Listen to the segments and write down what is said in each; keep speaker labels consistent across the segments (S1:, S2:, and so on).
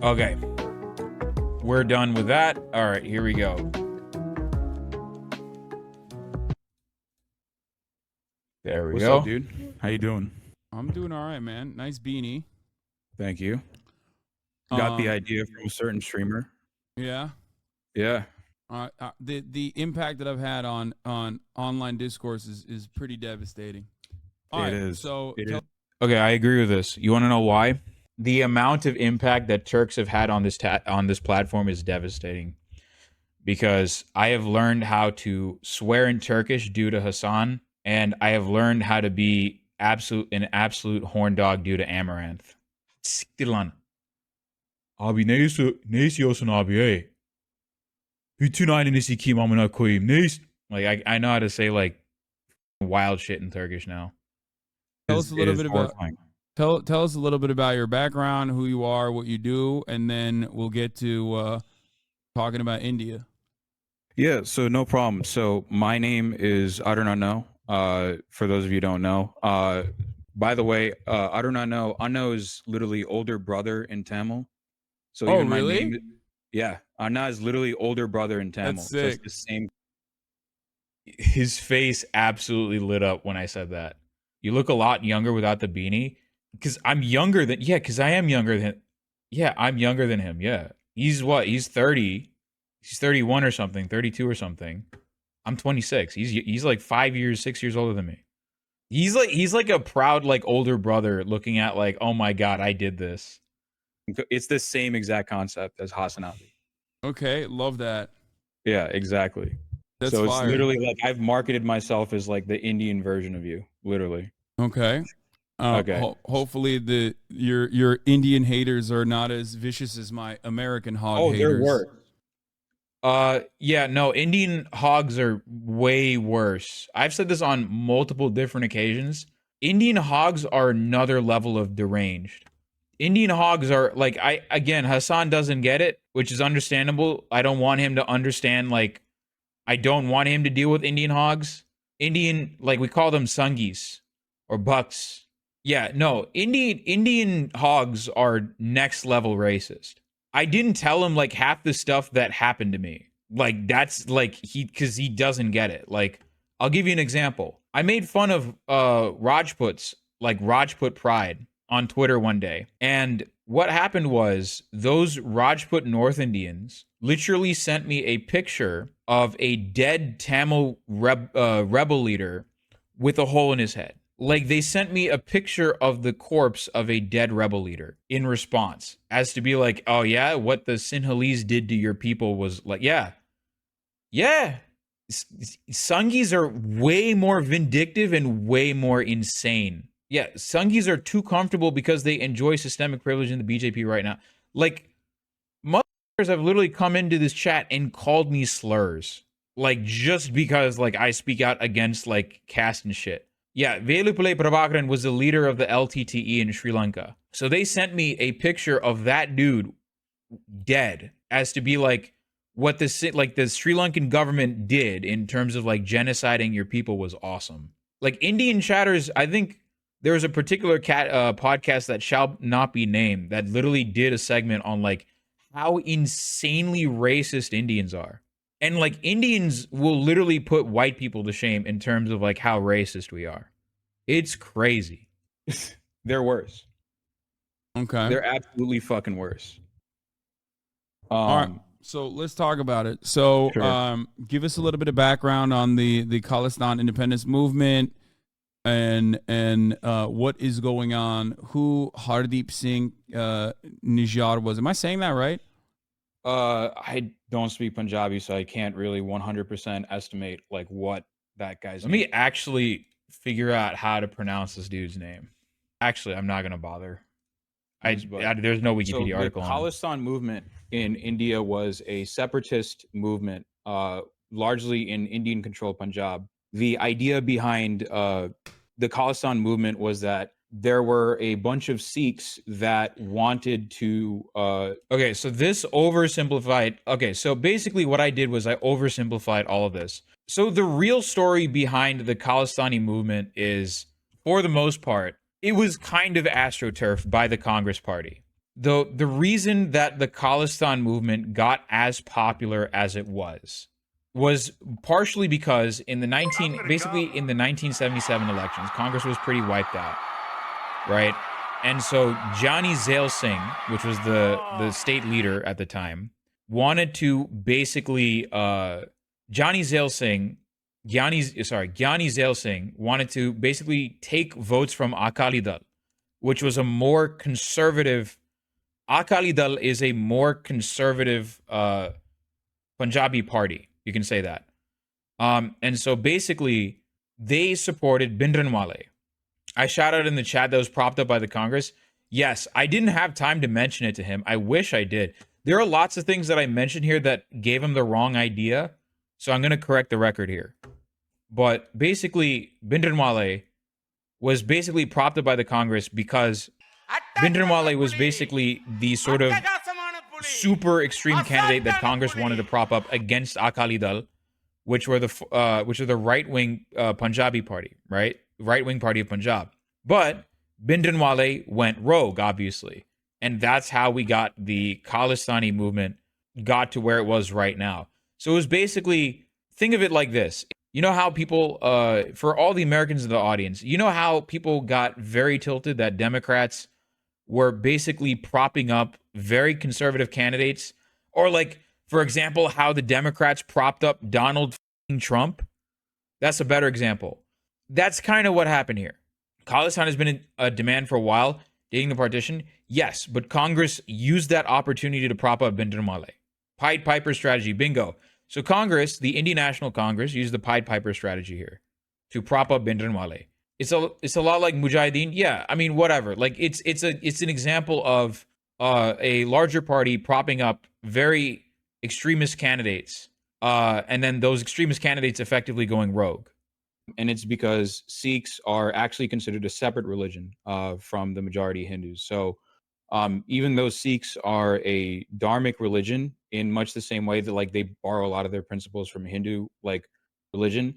S1: Okay. We're done with that. All right, here we go. There we
S2: What's
S1: go.
S2: up, dude? How you doing?
S3: I'm doing all right, man. Nice beanie.
S2: Thank you. Got the idea from a certain streamer.
S3: Yeah.
S2: Yeah.
S3: The impact that I've had on online discourse is pretty devastating.
S2: It is.
S3: So
S1: Okay, I agree with this. You want to know why? The amount of impact that Turks have had on this platform is devastating. Because I have learned how to swear in Turkish due to Hassan, and I have learned how to be an absolute horn dog due to Amaranth. Siktir lan. Abi ne istiyorsun abi hey? Bütün aileni sikeyim amına koyayım. Like I know how to say like wild shit in Turkish now.
S3: Tell us a little bit about tell us a little bit about your background, who you are, what you do, and then we'll get to talking about India.
S2: Yeah, so no problem. So my name is ArunAnnow. For those of you who don't know. By the way, ArunAnnow, Anno is literally older brother in Tamil. So even my name, yeah, Anna is literally older brother in Tamil.
S3: That's sick.
S2: So it's the same.
S1: His face absolutely lit up when I said that. You look a lot younger without the beanie. Because I'm younger than, because I am younger than, I'm younger than him, yeah. He's what? He's 30. He's 31 or something, 32 or something. I'm 26. He's like 6 years older than me. He's like a proud like older brother looking at like, oh my god, I did this.
S2: It's the same exact concept as Hassan Ali.
S3: Okay, love that.
S2: Yeah, exactly.
S3: That's
S2: so
S3: fire.
S2: It's literally like I've marketed myself as like the Indian version of you, literally.
S3: Okay.
S2: Okay.
S3: Hopefully your Indian haters are not as vicious as my American hog haters.
S2: They're worse.
S1: Yeah, no, Indian hogs are way worse. I've said this on multiple different occasions. Indian hogs are another level of deranged. Indian hogs are like, Hassan doesn't get it, which is understandable. I don't want him to understand, like, I don't want him to deal with Indian hogs. Indian, like, we call them sungis or bucks. Yeah, no, Indian hogs are next level racist. I didn't tell him like half the stuff that happened to me. Like that's like because he doesn't get it. Like I'll give you an example. I made fun of Rajputs, like Rajput pride on Twitter one day. And what happened was those Rajput North Indians literally sent me a picture of a dead Tamil rebel leader with a hole in his head. Like they sent me a picture of the corpse of a dead rebel leader in response, as to be like, oh yeah, what the Sinhalese did to your people was like, yeah. Sungis are way more vindictive and way more insane. Yeah, Sungis are too comfortable because they enjoy systemic privilege in the BJP right now. Like, motherfuckers have literally come into this chat and called me slurs. Like, just because, like, I speak out against, like, caste and shit. Yeah, Velupillai Prabhakaran was the leader of the LTTE in Sri Lanka. So they sent me a picture of that dude dead, as to be like, what the Sri Lankan government did in terms of like genociding your people was awesome. Like Indian chatters, I think there was a particular podcast that shall not be named that literally did a segment on like how insanely racist Indians are. And like Indians will literally put white people to shame in terms of like how racist we are. It's crazy.
S2: They're worse.
S3: Okay.
S2: They're absolutely fucking worse.
S3: All right. So let's talk about it. So sure. Give us a little bit of background on the Khalistan independence movement and what is going on. Who Hardeep Singh Nijjar was. Am I saying that right?
S2: I don't speak Punjabi, so I can't really 100% estimate like what that guy's
S1: name. Let me actually figure out how to pronounce this dude's name. Actually, I'm not going to bother. There's no Wikipedia article on it.
S2: The Khalistan movement in India was a separatist movement, largely in Indian-controlled Punjab. The idea behind the Khalistan movement was that there were a bunch of Sikhs that wanted to...
S1: Okay, so this oversimplified... Okay, so basically what I did was I oversimplified all of this. So the real story behind the Khalistani movement is, for the most part, it was kind of astroturfed by the Congress Party. the reason that the Khalistan movement got as popular as it was partially because in the 1977 elections, Congress was pretty wiped out, right? And so Johnny Zail Singh, which was the state leader at the time, wanted to basically Johnny Zail Singh, Gyani Zail Singh wanted to basically take votes from Akali Dal, which was a more conservative. Akali Dal is a more conservative Punjabi party. You can say that. And so basically, they supported Bhindranwale. I shout out in the chat that was propped up by the Congress. Yes, I didn't have time to mention it to him. I wish I did. There are lots of things that I mentioned here that gave him the wrong idea. So I'm going to correct the record here. But basically, Bhindranwale was basically propped up by the Congress because Bhindranwale was basically the sort of super extreme candidate that Congress wanted to prop up against Akali Dal, which are the right-wing Punjabi party, right? Right-wing party of Punjab. But Bhindranwale went rogue, obviously. And that's how we got the Khalistani movement got to where it was right now. So it was basically, think of it like this. You know how people, for all the Americans in the audience, you know how people got very tilted that Democrats were basically propping up very conservative candidates? Or like, for example, how the Democrats propped up Donald Trump? That's a better example. That's kind of what happened here. Khalistan has been in a demand for a while, dating the partition. Yes, but Congress used that opportunity to prop up Bhindranwale. Pied Piper strategy, bingo. So Congress, the Indian National Congress, used the Pied Piper strategy here to prop up Bhindranwale. It's a lot like Mujahideen. Yeah, I mean, whatever. Like it's an example of a larger party propping up very extremist candidates, and then those extremist candidates effectively going rogue.
S2: And it's because Sikhs are actually considered a separate religion from the majority Hindus. So even though Sikhs are a dharmic religion in much the same way that like they borrow a lot of their principles from Hindu like religion,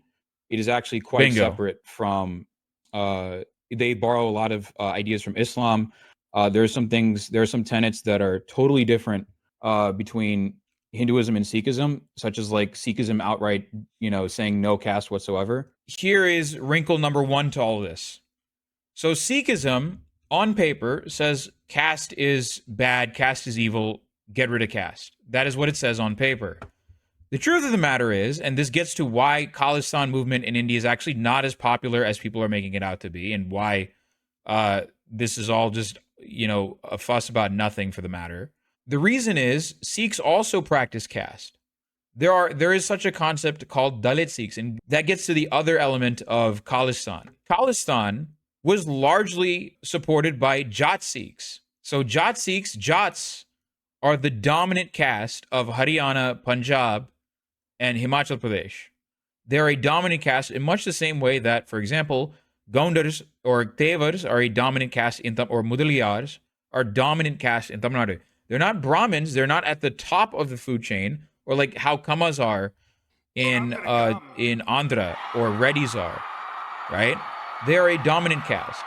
S2: it is actually quite separate from. They borrow a lot of ideas from Islam. There are some tenets that are totally different between Hinduism and Sikhism, such as like Sikhism outright, saying no caste whatsoever.
S1: Here is wrinkle number one to all this. So Sikhism, on paper, says caste is bad, caste is evil, get rid of caste. That is what it says on paper. The truth of the matter is, and this gets to why Khalistan movement in India is actually not as popular as people are making it out to be, and why this is all just, a fuss about nothing for the matter. The reason is Sikhs also practice caste. There is such a concept called Dalit Sikhs, and that gets to the other element of Khalistan. Khalistan was largely supported by Jat Sikhs. So Jats are the dominant caste of Haryana, Punjab, and Himachal Pradesh. They're a dominant caste in much the same way that, for example, Gaundars or Tevars are a dominant caste or Mudaliyars are dominant caste in Tamil Nadu. They're not Brahmins. They're not at the top of the food chain, or like how Kamas are in Andhra or Reddys are, right? They are a dominant caste.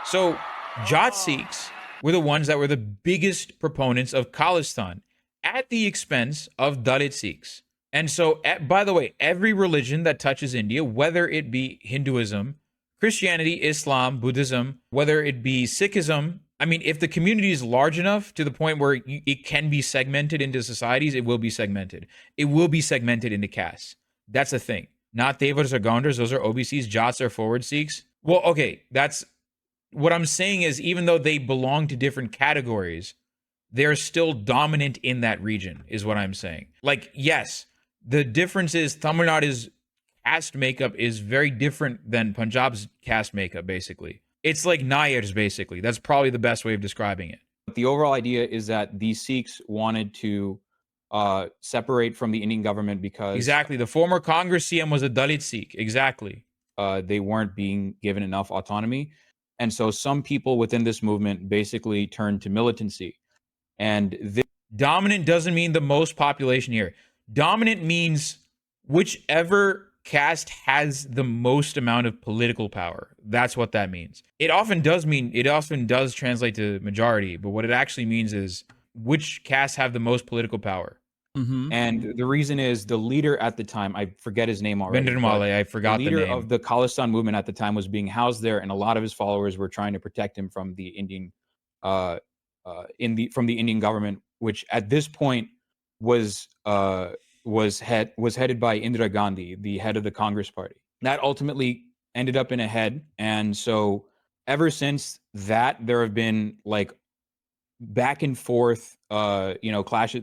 S1: So Jat Sikhs were the ones that were the biggest proponents of Khalistan at the expense of Dalit Sikhs. And so, by the way, every religion that touches India, whether it be Hinduism, Christianity, Islam, Buddhism, whether it be Sikhism, I mean, if the community is large enough to the point where it can be segmented into societies, it will be segmented. It will be segmented into castes. That's the thing. Not Tevars or Gaundars. Those are OBCs. Jats are forward Sikhs. Well, okay, that's what I'm saying is even though they belong to different categories, they're still dominant in that region, is what I'm saying. Like, yes, the difference is Tamil Nadu's caste makeup is very different than Punjab's caste makeup, basically. It's like Nayars, basically. That's probably the best way of describing it.
S2: The overall idea is that these Sikhs wanted to separate from the Indian government because...
S1: Exactly. The former Congress CM was a Dalit Sikh. Exactly.
S2: They weren't being given enough autonomy. And so some people within this movement basically turned to militancy. And
S1: dominant doesn't mean the most population here. Dominant means whichever caste has the most amount of political power. That's what that means. It often does translate to majority, but what it actually means is which castes have the most political power.
S3: Mm-hmm.
S2: And the reason is the leader at the time, I forget his name already.
S1: Bendrinwale, I forgot the
S2: leader
S1: name.
S2: of the Khalistan movement at the time was being housed there, and a lot of his followers were trying to protect him from the Indian, from the Indian government, which at this point was headed by Indira Gandhi, the head of the Congress Party. That ultimately ended up in a head, and so ever since that, there have been like back and forth, clashes.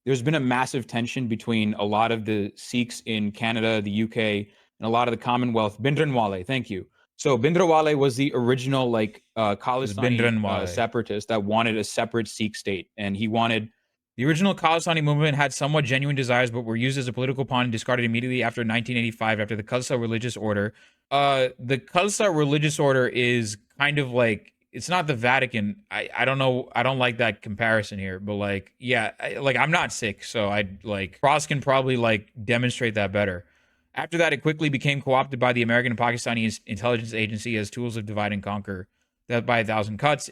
S2: There's been a massive tension between a lot of the Sikhs in Canada, the UK, and a lot of the Commonwealth. Bindranwale, thank you. So Bindranwale was the original Khalistani separatist that wanted a separate Sikh state, and he wanted.
S1: The original Khalistani movement had somewhat genuine desires, but were used as a political pawn and discarded immediately after 1985, after the Khalsa religious order. The Khalsa religious order is kind of like, it's not the Vatican. I don't know. I don't like that comparison here, but like, yeah, I'm not Sikh, so Cross can probably like demonstrate that better. After that, it quickly became co-opted by the American and Pakistani intelligence agency as tools of divide and conquer, death by 1,000 cuts.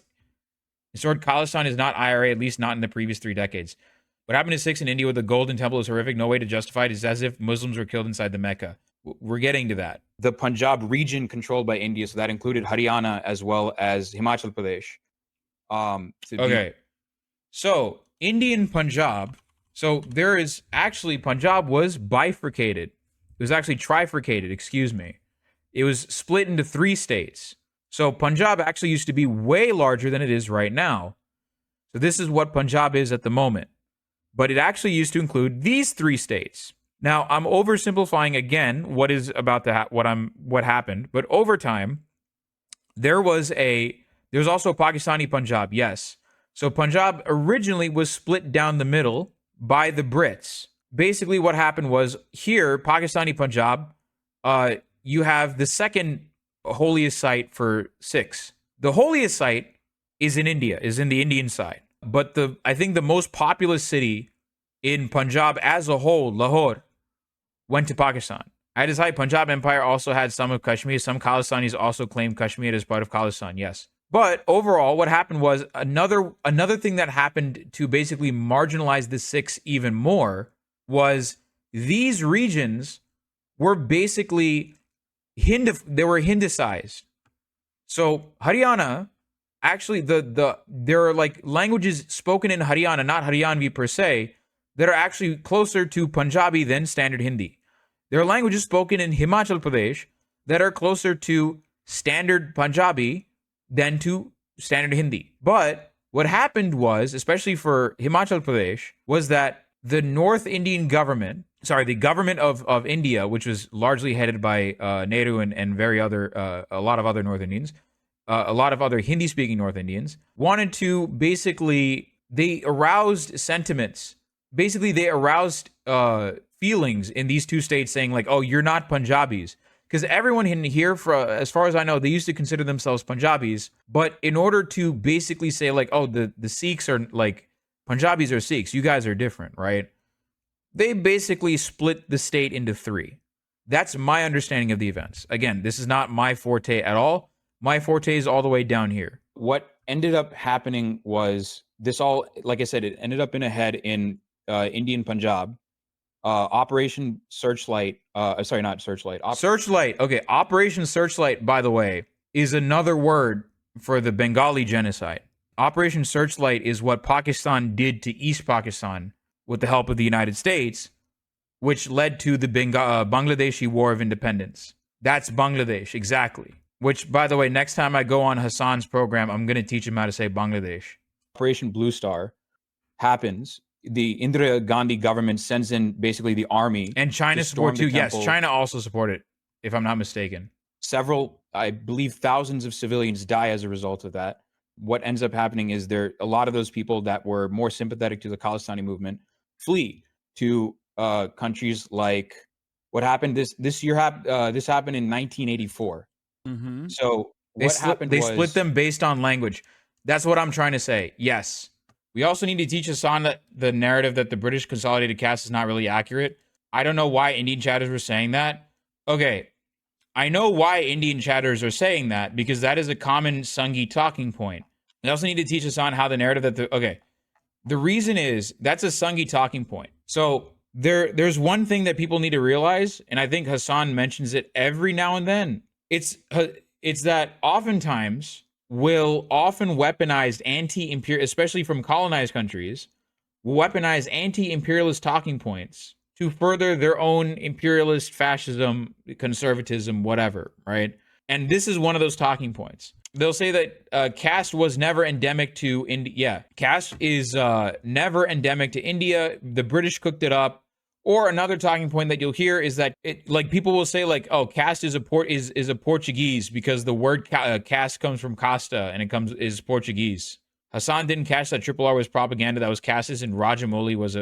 S1: Restored Khalistan is not IRA, at least not in the previous 3 decades. What happened to Sikhs in India with the Golden Temple is horrific. No way to justify it. It's as if Muslims were killed inside the Mecca. We're getting to that.
S2: The Punjab region controlled by India, so that included Haryana as well as Himachal Pradesh.
S1: Okay. So, Indian Punjab. So, there is actually, Punjab was bifurcated. It was actually trifurcated, excuse me. It was split into 3 states. So Punjab actually used to be way larger than it is right now. So this is what Punjab is at the moment. But it actually used to include these 3 states. Now, I'm oversimplifying again what is about to what happened, but over time there's also Pakistani Punjab, yes. So Punjab originally was split down the middle by the Brits. Basically what happened was here, Pakistani Punjab, you have the second holiest site for Sikhs. The holiest site is in India, is in the Indian side. But I think the most populous city in Punjab as a whole, Lahore, went to Pakistan. At its height, Punjab Empire also had some of Kashmir. Some Khalistanis also claimed Kashmir as part of Khalistan, yes. But overall, what happened was another thing that happened to basically marginalize the Sikhs even more was these regions were basically they were Hindicized. So Haryana, actually, there are like languages spoken in Haryana, not Haryanvi per se, that are actually closer to Punjabi than standard Hindi. There are languages spoken in Himachal Pradesh that are closer to standard Punjabi than to standard Hindi. But what happened was, especially for Himachal Pradesh, was that the North Indian government, the government of India, which was largely headed by Nehru and a lot of other North Indians, a lot of other Hindi-speaking North Indians, wanted to they aroused sentiments. Basically, they aroused feelings in these 2 states saying like, oh, you're not Punjabis. Because everyone in here, as far as I know, they used to consider themselves Punjabis. But in order to basically say like, oh, the Sikhs are like, Punjabis are Sikhs, you guys are different, right? They basically split the state into 3. That's my understanding of the events. Again, this is not my forte at all. My forte is all the way down here.
S2: What ended up happening was this all, like I said, it ended up in a head in Indian Punjab. Operation Searchlight. Sorry, not Searchlight.
S1: Searchlight. Okay, Operation Searchlight, by the way, is another word for the Bengali genocide. Operation Searchlight is what Pakistan did to East Pakistan with the help of the United States, which led to the Bangladeshi War of Independence. That's Bangladesh, exactly. Which, by the way, next time I go on Hassan's program, I'm going to teach him how to say Bangladesh.
S2: Operation Blue Star happens. The Indira Gandhi government sends in basically the army.
S1: And China supported too. Yes, China also supported, if I'm not mistaken.
S2: Several, I believe thousands of civilians die as a result of that. What ends up happening is a lot of those people that were more sympathetic to the Khalistani movement flee to countries like what happened this year. This happened in 1984.
S3: Mm-hmm.
S2: So
S1: they split them based on language. That's what I'm trying to say. Yes. We also need to teach Hassan that the narrative that the British consolidated caste is not really accurate. I don't know why Indian chatters were saying that. Okay, I know why Indian chatters are saying that, because that is a common Sanghi talking point. They also need to teach us on how the narrative that the reason is that's a Sanghi talking point. So there's one thing that people need to realize, and I think Hassan mentions it every now and then. It's that oftentimes will often weaponize anti-imperial, especially from colonized countries, weaponize anti-imperialist talking points to further their own imperialist fascism, conservatism, whatever, right? And this is one of those talking points. They'll say that caste was never endemic to India. Yeah, caste is never endemic to India. The British cooked it up. Or another talking point that you'll hear is that like people will say like, oh, caste is a Portuguese because the word caste comes from casta and is Portuguese. Hassan didn't catch that Triple R was propaganda, that was casteist, and Rajamouli was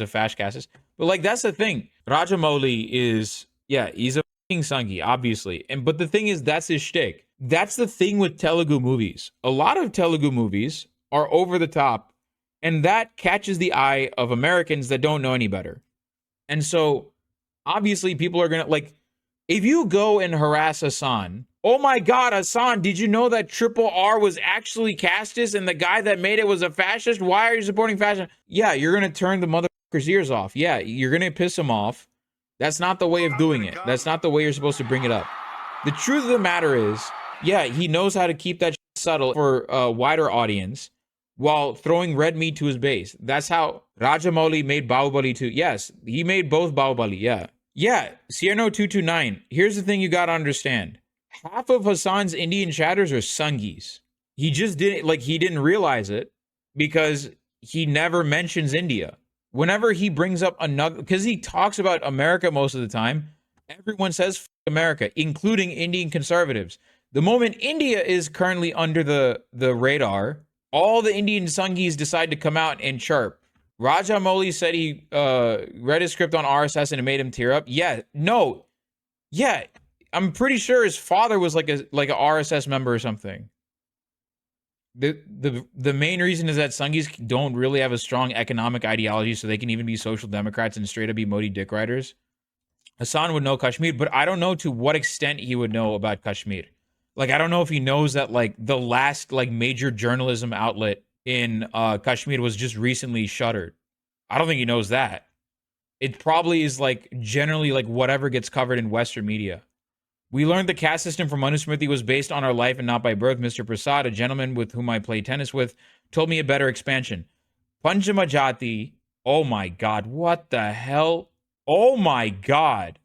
S1: a fash casteist. But like that's the thing. Rajamouli is he's a fucking Sanghi, obviously. But the thing is, that's his shtick. That's the thing with Telugu movies. A lot of Telugu movies are over the top, and that catches the eye of Americans that don't know any better. And so obviously people are gonna like, if you go and harass Hassan, oh my God, Hassan, did you know that Triple R was actually casteist and the guy that made it was a fascist? Why are you supporting fascism? Yeah, you're going to turn the motherfucker's ears off. Yeah, you're going to piss him off. That's not the way of doing it. That's not the way you're supposed to bring it up. The truth of the matter is, yeah, he knows how to keep that subtle for a wider audience while throwing red meat to his base. That's how Rajamouli made Bahubali 2. Yes, he made both Bahubali, yeah. Yeah, Cierno 229. Here's the thing you gotta understand. Half of Hassan's Indian chatters are Sangis. He just didn't realize it because he never mentions India. Whenever he brings up another, because he talks about America most of the time, everyone says F America, including Indian conservatives. The moment India is currently under the radar, all the Indian Sangis decide to come out and chirp. Rajamouli said he read his script on RSS and it made him tear up. Yeah, no. Yeah, I'm pretty sure his father was like a RSS member or something. The main reason is that Sangis don't really have a strong economic ideology, so they can even be social democrats and straight up be Modi dick riders. Hassan would know Kashmir, but I don't know to what extent he would know about Kashmir. Like, I don't know if he knows that like the last like major journalism outlet in Kashmir was just recently shuttered. I don't think he knows that. It probably is like generally like whatever gets covered in Western media. We learned the caste system from Manusmriti was based on our life and not by birth. Mr. Prasad, a gentleman with whom I played tennis with, told me a better expansion. Panjamajati. Oh my God. What the hell? Oh my God.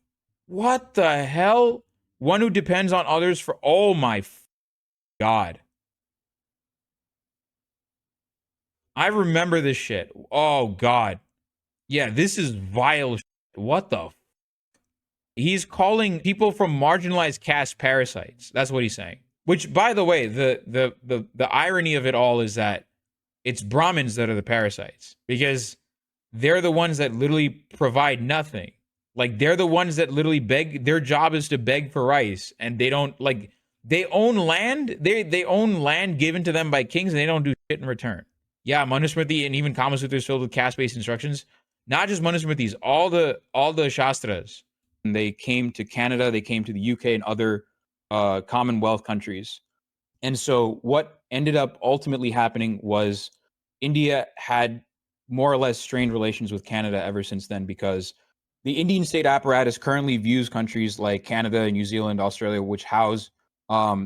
S1: What the hell? One who depends on others for. Oh my God. I remember this shit. Oh God. Yeah, this is vile shit. What the? He's calling people from marginalized caste parasites. That's what he's saying. Which, by the way, the irony of it all is that it's Brahmins that are the parasites because they're the ones that literally provide nothing. Like they're the ones that literally beg. Their job is to beg for rice, and they don't like. They own land. They own land given to them by kings, and they don't do shit in return. Yeah, Manusmriti and even Kama Sutra is filled with caste-based instructions. Not just Manusmritis, all the Shastras. And they came to Canada, they came to the UK and other Commonwealth countries. And so what ended up ultimately happening was India had more or less strained relations with Canada ever since then, because the Indian state apparatus currently views countries like Canada, New Zealand, Australia, which house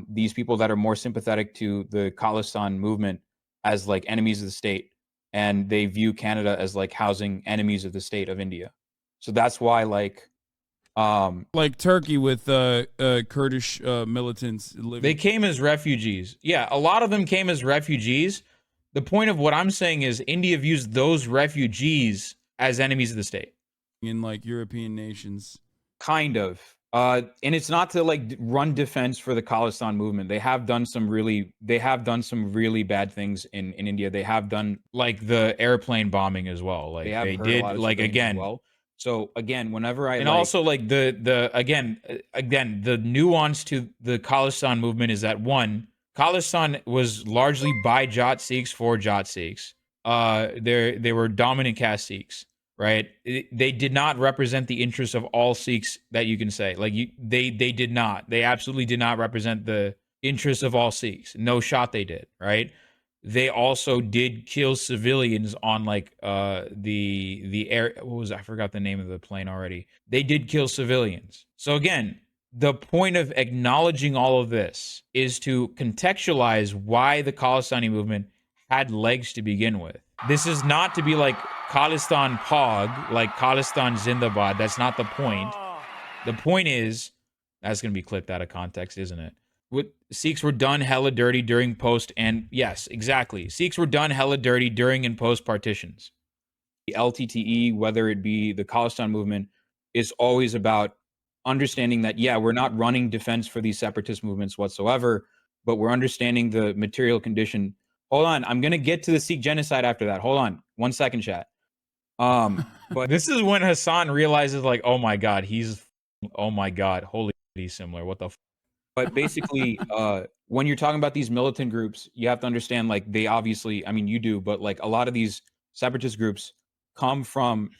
S1: these people that are more sympathetic to the Khalistan movement, as like enemies of the state. And they view Canada as like housing enemies of the state of India. So that's why like
S3: Turkey with Kurdish militants living.
S1: They came as refugees. Yeah, a lot of them came as refugees. The point of what I'm saying is India views those refugees as enemies of the state.
S3: In like European nations.
S1: Kind of. And it's not to like run defense for the Khalistan movement. They have done some really bad things in India. They have done like the airplane bombing as well. Like they did like again. Well. So again, whenever I also like the nuance to the Khalistan movement is that one, Khalistan was largely by Jat Sikhs for Jat Sikhs. They were dominant caste Sikhs. right? They did not represent the interests of all Sikhs that you can say. Like they did not. They absolutely did not represent the interests of all Sikhs. No shot they did, right? They also did kill civilians on like the air. What was, I forgot the name of the plane already. They did kill civilians. So again, the point of acknowledging all of this is to contextualize why the Khalistani movement had legs to begin with. This is not to be like Khalistan Pog, like Khalistan Zindabad. That's not the point. The point is, that's going to be clipped out of context, isn't it? Sikhs were done hella dirty during post, and yes, exactly. Sikhs were done hella dirty during and post partitions. The LTTE, whether it be the Khalistan movement, is always about understanding that, yeah, we're not running defense for these separatist movements whatsoever, but we're understanding the material condition. Hold on, I'm going to get to the Sikh genocide after that. Hold on, 1 second, chat. But this is when Hassan realizes, like, oh my God, oh my God, holy, he's similar. What the
S2: But basically, when you're talking about these militant groups, you have to understand, like, they obviously, I mean, you do, but like a lot of these separatist groups come from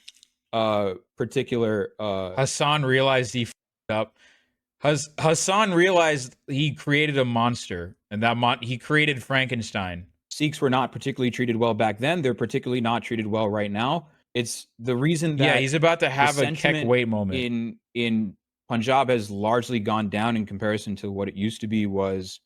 S2: particular.
S1: Hassan realized he up. Hassan realized he created a monster, and that he created Frankenstein.
S2: Sikhs were not particularly treated well back then. They're particularly not treated well right now. It's the reason that
S1: he's about to have a Keck weight moment
S2: in Punjab has largely gone down in comparison to what it used to be. Was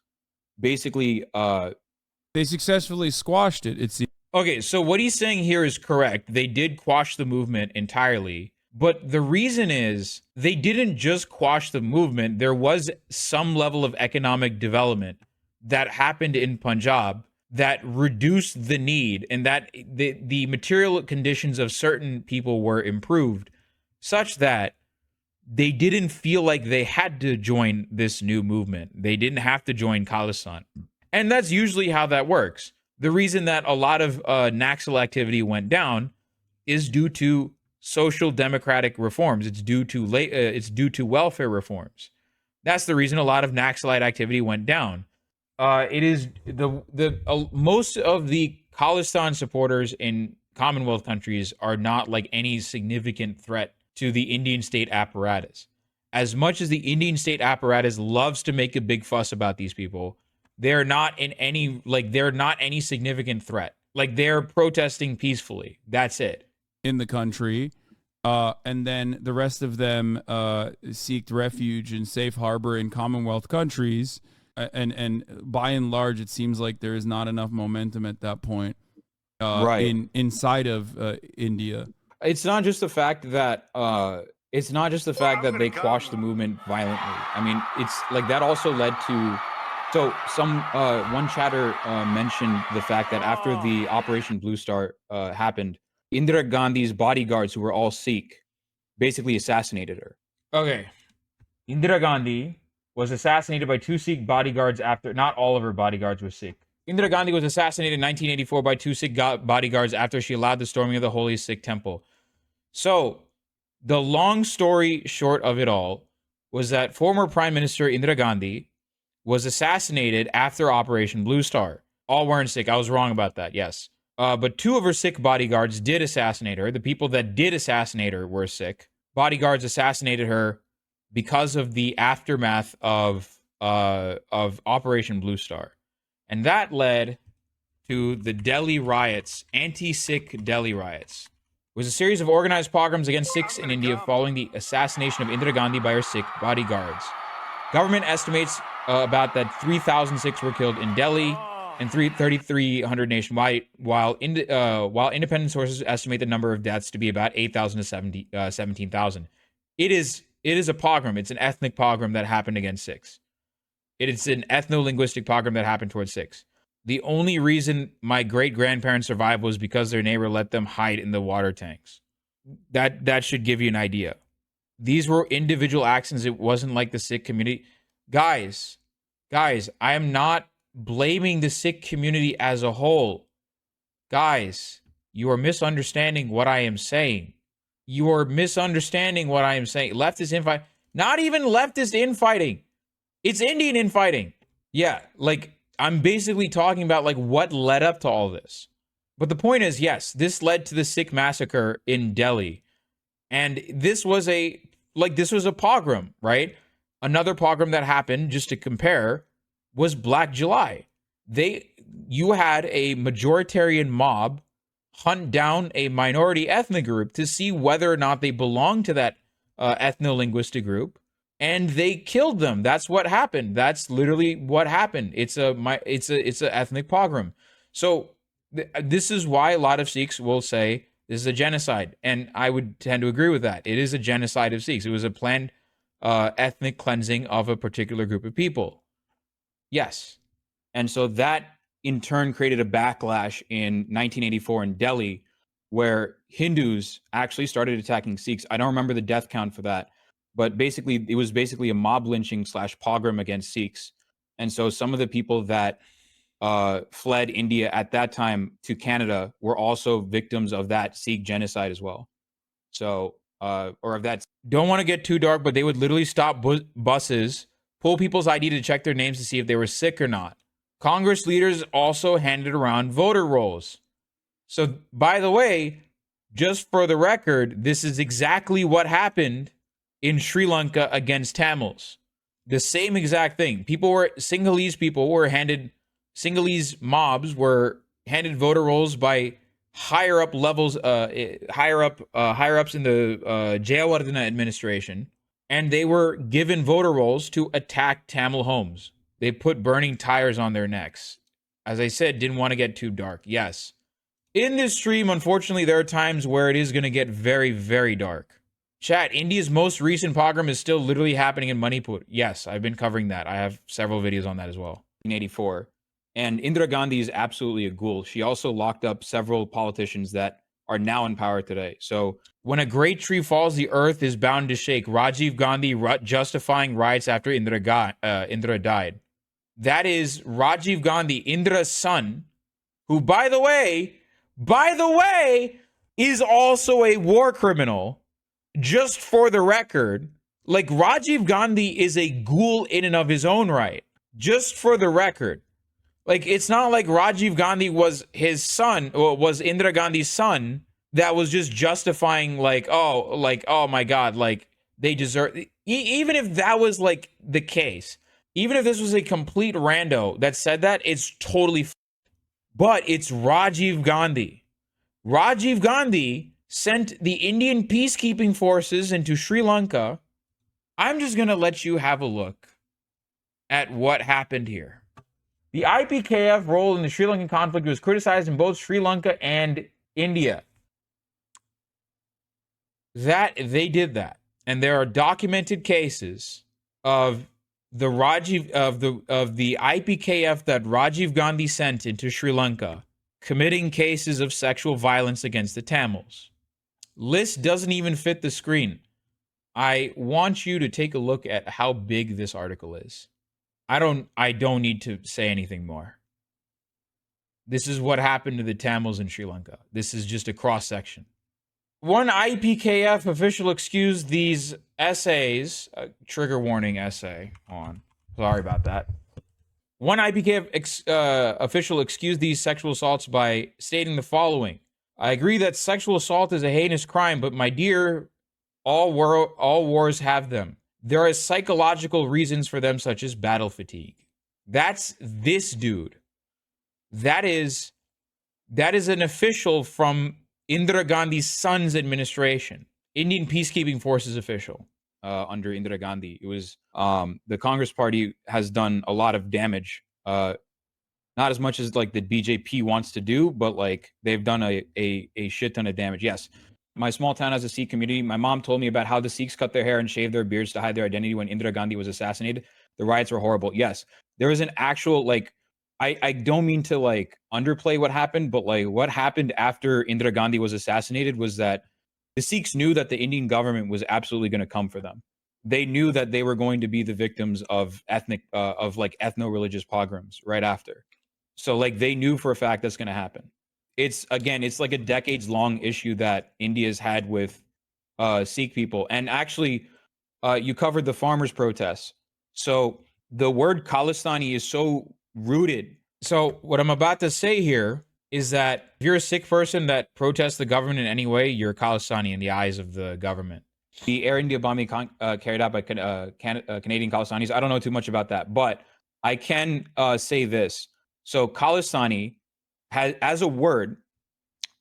S2: basically
S3: they successfully squashed it. It's
S1: okay. So what he's saying here is correct. They did quash the movement entirely, but the reason is they didn't just quash the movement. There was some level of economic development that happened in Punjab that reduced the need, and that the material conditions of certain people were improved such that they didn't feel like they had to join this new movement. They didn't have to join Khalistan. And that's usually how that works. The reason that a lot of Naxal activity went down is due to social democratic reforms. It's due to welfare reforms. That's the reason a lot of Naxalite activity went down. It is most of the Khalistan supporters in Commonwealth countries are not like any significant threat to the Indian state apparatus. As much as the Indian state apparatus loves to make a big fuss about these people, they're not any significant threat. Like, they're protesting peacefully. That's it.
S3: In the country. And then the rest of them seeked refuge and safe harbor in Commonwealth countries. And by and large, it seems like there is not enough momentum at that point inside of India.
S2: It's not just the fact that they quashed the movement violently. I mean, it's like that also led to. So one chatter mentioned the fact that after the Operation Blue Star happened, Indira Gandhi's bodyguards, who were all Sikh, basically assassinated her.
S1: Okay, Indira Gandhi was assassinated by 2 Sikh bodyguards after. Not all of her bodyguards were Sikh. Indira Gandhi was assassinated in 1984 by 2 Sikh bodyguards after she allowed the storming of the Holy Sikh temple. So, the long story short of it all was that former Prime Minister Indira Gandhi was assassinated after Operation Blue Star. All weren't Sikh. I was wrong about that, yes. But 2 of her Sikh bodyguards did assassinate her. The people that did assassinate her were Sikh. Bodyguards assassinated her because of the aftermath of Operation Blue Star. And that led to the Delhi riots, anti-Sikh Delhi riots. It was a series of organized pogroms against Sikhs in India following the assassination of Indira Gandhi by her Sikh bodyguards. Government estimates about that 3,000 Sikhs were killed in Delhi and 3,300 nationwide, while independent sources estimate the number of deaths to be about 8,000 to 17,000. It is a pogrom. It's an ethnic pogrom that happened against Sikhs. It is an ethno-linguistic pogrom that happened towards Sikhs. The only reason my great-grandparents survived was because their neighbor let them hide in the water tanks. That should give you an idea. These were individual actions. It wasn't like the Sikh community. Guys, I am not blaming the Sikh community as a whole. Guys, you are misunderstanding what I am saying. You are misunderstanding what I am saying. Leftist infighting. Not even leftist infighting. It's Indian infighting. Yeah, like, I'm basically talking about, like, what led up to all this. But the point is, yes, this led to the Sikh massacre in Delhi. And this was a pogrom, right? Another pogrom that happened, just to compare, was Black July. You had a majoritarian mob hunt down a minority ethnic group to see whether or not they belonged to that ethno-linguistic group, and they killed them. That's what happened. That's literally what happened. It's a ethnic pogrom. So this is why a lot of Sikhs will say this is a genocide, and I would tend to agree with that. It is a genocide of Sikhs. It was a planned ethnic cleansing of a particular group of people. Yes. And so that in turn created a backlash in 1984 in Delhi, where Hindus actually started attacking Sikhs. I don't remember the death count for that, but basically it was basically a mob lynching / pogrom against Sikhs. And so some of the people that fled India at that time to Canada were also victims of that Sikh genocide as well. So, or of that. Don't want to get too dark, but they would literally stop buses, pull people's ID to check their names to see if they were Sikh or not. Congress leaders also handed around voter rolls. So, by the way, just for the record, this is exactly what happened in Sri Lanka against Tamils. The same exact thing. Sinhalese mobs were handed voter rolls by higher ups in the Geopolitics administration, and they were given voter rolls to attack Tamil homes. They put burning tires on their necks. As I said, didn't want to get too dark. Yes. In this stream, unfortunately, there are times where it is going to get very, very dark. Chat, India's most recent pogrom is still literally happening in Manipur. Yes, I've been covering that. I have several videos on that as well. 1984. And Indira Gandhi is absolutely a ghoul. She also locked up several politicians that are now in power today. So when a great tree falls, the earth is bound to shake. Rajiv Gandhi justifying riots after Indira died. That is Rajiv Gandhi, Indira's son, who, by the way, is also a war criminal. Just for the record, like Rajiv Gandhi is a ghoul in and of his own right. Just for the record. Like, it's not like Rajiv Gandhi was his son, or was Indira Gandhi's son, that was just justifying, oh my God, like, they deserve, even if that was, like, the case, even if this was a complete rando that said that, it's totally, but it's Rajiv Gandhi. Rajiv Gandhi sent the Indian peacekeeping forces into Sri Lanka. I'm just going to let you have a look at what happened here. The IPKF role in the Sri Lankan conflict was criticized in both Sri Lanka and India. That they did that, and there are documented cases of the IPKF that Rajiv Gandhi sent into Sri Lanka committing cases of sexual violence against the Tamils. List doesn't even fit the screen. I want you to take a look at how big this article is. I don't need to say anything more. This is what happened to the Tamils in Sri Lanka. This is just a cross section. One IPKF official excused these essays. Trigger warning essay on. Sorry about that. One IPKF official excused these sexual assaults by stating the following: I agree that sexual assault is a heinous crime, but my dear, all wars have them. There are psychological reasons for them, such as battle fatigue. That's this dude. That is an official from Indira Gandhi's son's administration, Indian peacekeeping forces official under Indira Gandhi. It was the Congress Party has done a lot of damage. Not as much as like the BJP wants to do, but like they've done a shit ton of damage. Yes. My small town has a Sikh community. My mom told me about how the Sikhs cut their hair and shaved their beards to hide their identity when Indira Gandhi was assassinated. The riots were horrible. Yes, there was an actual, like, I don't mean to like underplay what happened, but like what happened after Indira Gandhi was assassinated was that the Sikhs knew that the Indian government was absolutely going to come for them. They knew that they were going to be the victims of ethno-religious pogroms right after. So like they knew for a fact that's going to happen. It's like a decades-long issue that India's had with Sikh people. And actually, you covered the farmers' protests. So the word Khalistani is so rooted. So what I'm about to say here is that if you're a Sikh person that protests the government in any way, you're Khalistani in the eyes of the government. The Air India bombing carried out by Canadian Khalistanis, I don't know too much about that, but I can say this. So Khalistani has, as a word,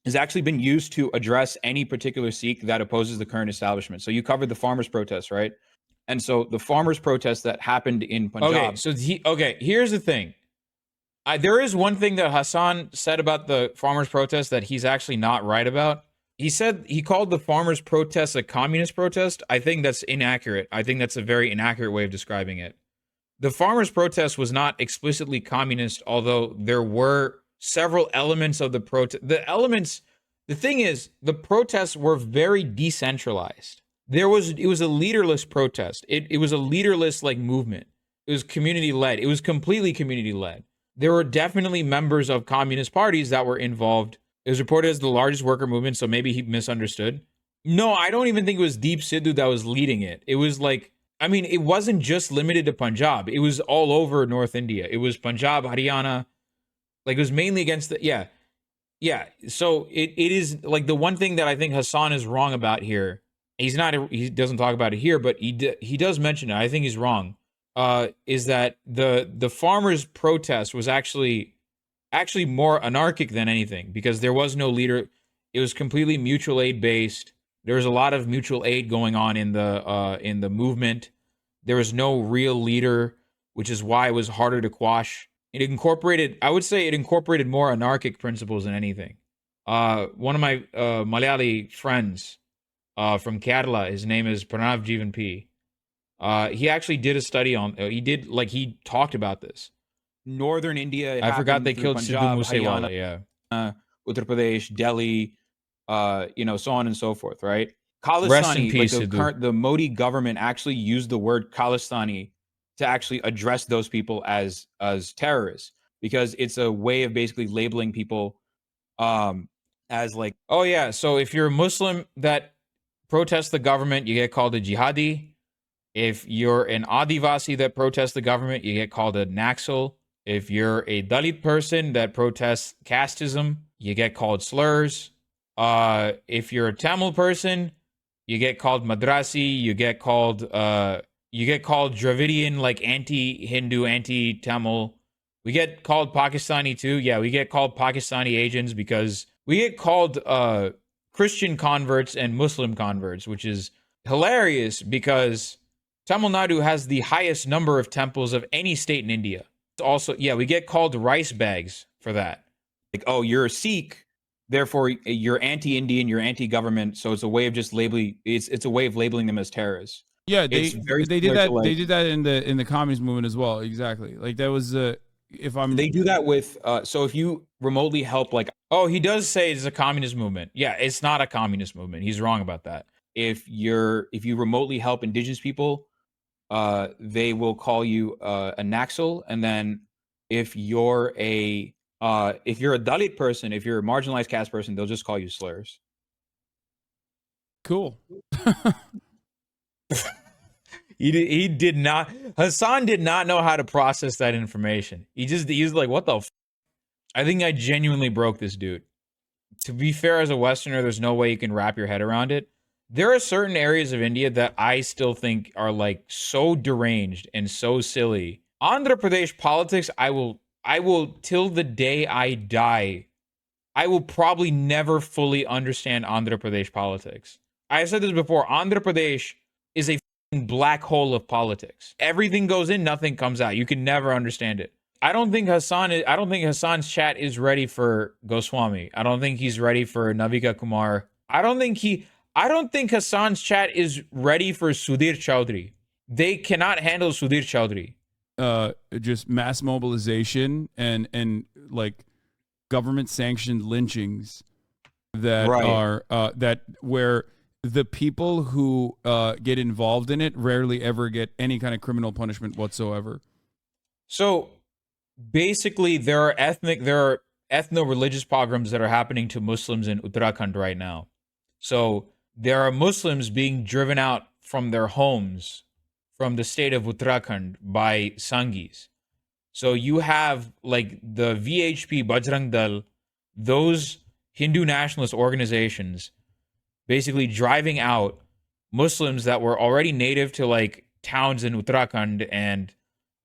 S1: has actually been used to address any particular Sikh that opposes the current establishment. So you covered the farmers' protests, right? And so the farmers' protests that happened in Punjab. Okay, here's the thing. There is one thing that Hassan said about the farmers' protest that he's actually not right about. He said he called the farmers' protest a communist protest. I think that's inaccurate. I think that's a very inaccurate way of describing it. The farmers' protest was not explicitly communist, although there were several elements of the protest. The thing is, the protests were very decentralized. It was a leaderless protest. It was a leaderless like movement. It was community led. It was completely community led. There were definitely members of communist parties that were involved. It was reported as the largest worker movement, so maybe he misunderstood. No, I don't even think it was Deep Sidhu that was leading it. It was like, I mean, it wasn't just limited to Punjab. It was all over North India. It was Punjab, Haryana. Like, it was mainly against the, yeah. So it is like the one thing that I think Hassan is wrong about here. He doesn't talk about it here, but he does mention it. I think he's wrong. Is that the farmers' protest was actually more anarchic than anything, because there was no leader. It was completely mutual aid based. There was a lot of mutual aid going on in the movement. There was no real leader, which is why it was harder to quash. I would say it incorporated more anarchic principles than anything. One of my Malayali friends from Kerala, his name is Pranav Jeevan P. He actually did a study on. He talked about this. Northern India. I forgot they killed Sidhu Moosewala. Yeah. Uttar Pradesh, Delhi, so on and so forth. Right. Khalistani. Rest in peace, the Modi government actually used the word Khalistani to actually address those people as terrorists, because it's a way of basically labeling people as like, oh yeah, so if you're a Muslim that protests the government, you get called a jihadi. If you're an Adivasi that protests the government, you get called a Naxal. If you're a Dalit person that protests casteism, you get called slurs. If you're a Tamil person, you get called Madrasi. You get called Dravidian, like anti-Hindu, anti-Tamil. We get called Pakistani too. Yeah, we get called Pakistani Asians because we get called Christian converts and Muslim converts, which is hilarious because Tamil Nadu has the highest number of temples of any state in India. Also, yeah, we get called rice bags for that. Like, oh, you're a Sikh, therefore you're anti-Indian, you're anti-government. So it's a way of just labeling. It's a way of labeling them as terrorists.
S3: Yeah, they did that. They did that in the communist movement as well. Exactly. Like that was they do that with. So if you remotely help, like, oh, he does say it's a communist movement. Yeah, it's not a communist movement. He's wrong about that. If you remotely help indigenous people, they will call you a Naxal, and then if you're a Dalit person, if you're a marginalized caste person, they'll just call you slurs. Cool.
S1: He did not. Hassan did not know how to process that information. He was like, what the I think I genuinely broke this dude. To be fair, as a Westerner, there's no way you can wrap your head around it. There are certain areas of India that I still think are like so deranged and so silly. Andhra Pradesh politics, I will till the day I die, I will probably never fully understand Andhra Pradesh politics. I've said this before. Andhra Pradesh is a black hole of politics. Everything goes in, nothing comes out. You can never understand it. I don't think Hassan's chat is ready for Goswami. I don't think he's ready for Navika Kumar. I don't think Hassan's chat is ready for Sudhir Chaudhary. They cannot handle Sudhir Chaudhary.
S3: Just mass mobilization and like government sanctioned lynchings that are that where the people who get involved in it rarely ever get any kind of criminal punishment whatsoever.
S1: So basically, there are ethno-religious pogroms that are happening to Muslims in Uttarakhand right now. So there are Muslims being driven out from their homes from the state of Uttarakhand by Sanghis. So you have like the VHP Bajrang Dal, those Hindu nationalist organizations basically driving out Muslims that were already native to like towns in Uttarakhand and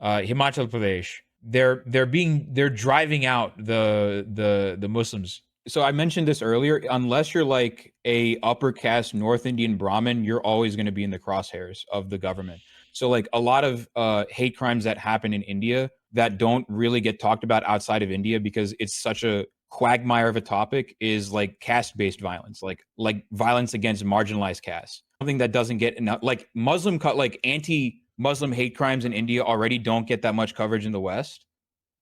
S1: Himachal Pradesh. They're driving out the Muslims.
S2: So I mentioned this earlier. Unless you're like a upper caste North Indian Brahmin, you're always going to be in the crosshairs of the government. So like a lot of hate crimes that happen in India that don't really get talked about outside of India because it's such a quagmire of a topic is like caste-based violence, like violence against marginalized castes. Something that doesn't get enough, like like anti-Muslim hate crimes in India already don't get that much coverage in the West,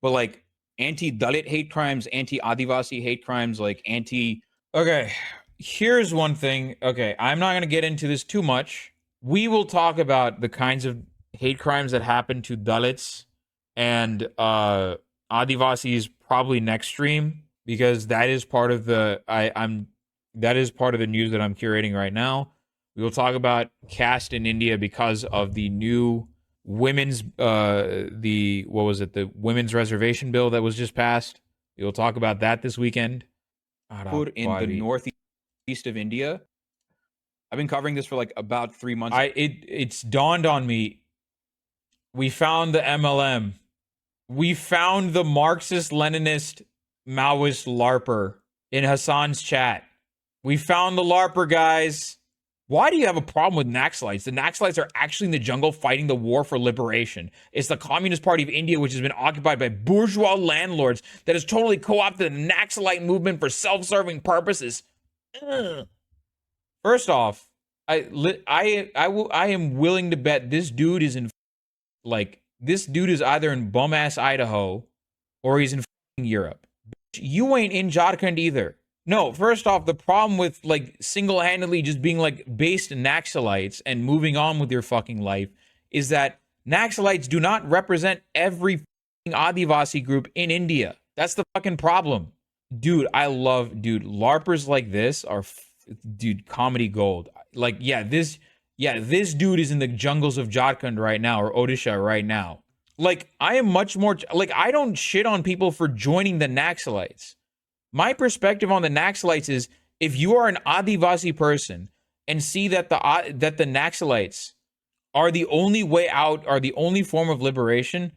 S2: but like anti-Dalit hate crimes, anti-Adivasi hate crimes, like anti.
S1: Okay, here's one thing. Okay, I'm not going to get into this too much. We will talk about the kinds of hate crimes that happen to Dalits and Adivasis probably next stream, because that is part of the that is part of the news that I'm curating right now. We will talk about caste in India because of the new women's the women's reservation bill that was just passed. We will talk about that this weekend.
S2: In the northeast of India. I've been covering this for like about 3 months.
S1: It's dawned on me. We found the MLM. We found the Marxist-Leninist Maoist LARPer in Hassan's chat. We found the LARPer, guys. Why do you have a problem with Naxalites? The Naxalites are actually in the jungle fighting the war for liberation. It's the Communist Party of India, which has been occupied by bourgeois landlords, that has totally co-opted the Naxalite movement for self-serving purposes. Ugh. First off, I am willing to bet this dude is in, like, this dude is either in bum-ass Idaho or he's in Europe. You ain't in Jharkhand either. No, first off, the problem with, like, single-handedly just being, like, based Naxalites and moving on with your fucking life is that Naxalites do not represent every Adivasi group in India. That's the fucking problem. Dude, LARPers like this are, comedy gold. Like, this dude is in the jungles of Jharkhand right now, or Odisha right now. Like, I am much more, like, I don't shit on people for joining the Naxalites. My perspective on the Naxalites is, if you are an Adivasi person and see that the Naxalites are the only way out, are the only form of liberation,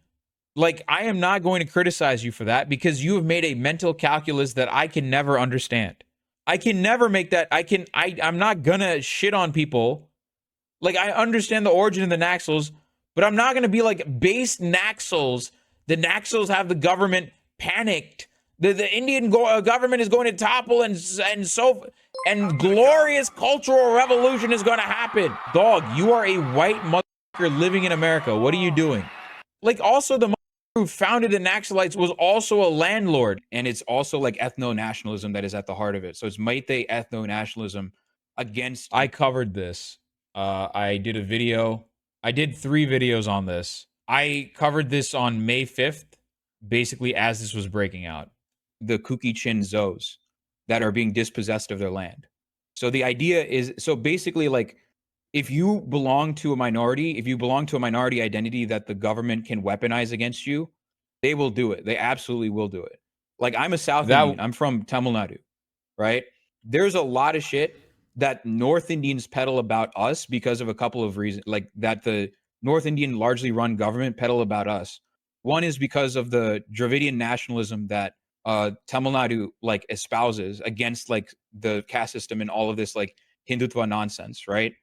S1: like, I am not going to criticize you for that, because you have made a mental calculus that I can never understand. I can never make that. I'm not gonna shit on people. Like, I understand the origin of the Naxals, but I'm not gonna be like, base Naxals. The Naxals have the government panicked. The Indian government is going to topple, and glorious cultural revolution is going to happen. Dog, you are a white motherfucker living in America. What are you doing? Like, also, the who founded the Naxalites was also a landlord.
S2: And it's also like ethno-nationalism that is at the heart of it. So it's Maite ethno-nationalism against...
S1: I covered this. I did a video. I did 3 videos on this. I covered this on May 5th, basically as this was breaking out.
S2: The Kuki-Chin Zos that are being dispossessed of their land. So the idea is, so basically, like, if you belong to a minority identity that the government can weaponize against you, they will do it. They absolutely will do it. Like, I'm a South Indian. I'm from Tamil Nadu, right? There's a lot of shit that North Indians peddle about us because of a couple of reasons, like that the North Indian largely run government peddle about us. One is because of the Dravidian nationalism that Tamil Nadu like espouses against like the caste system and all of this like Hindutva nonsense, right?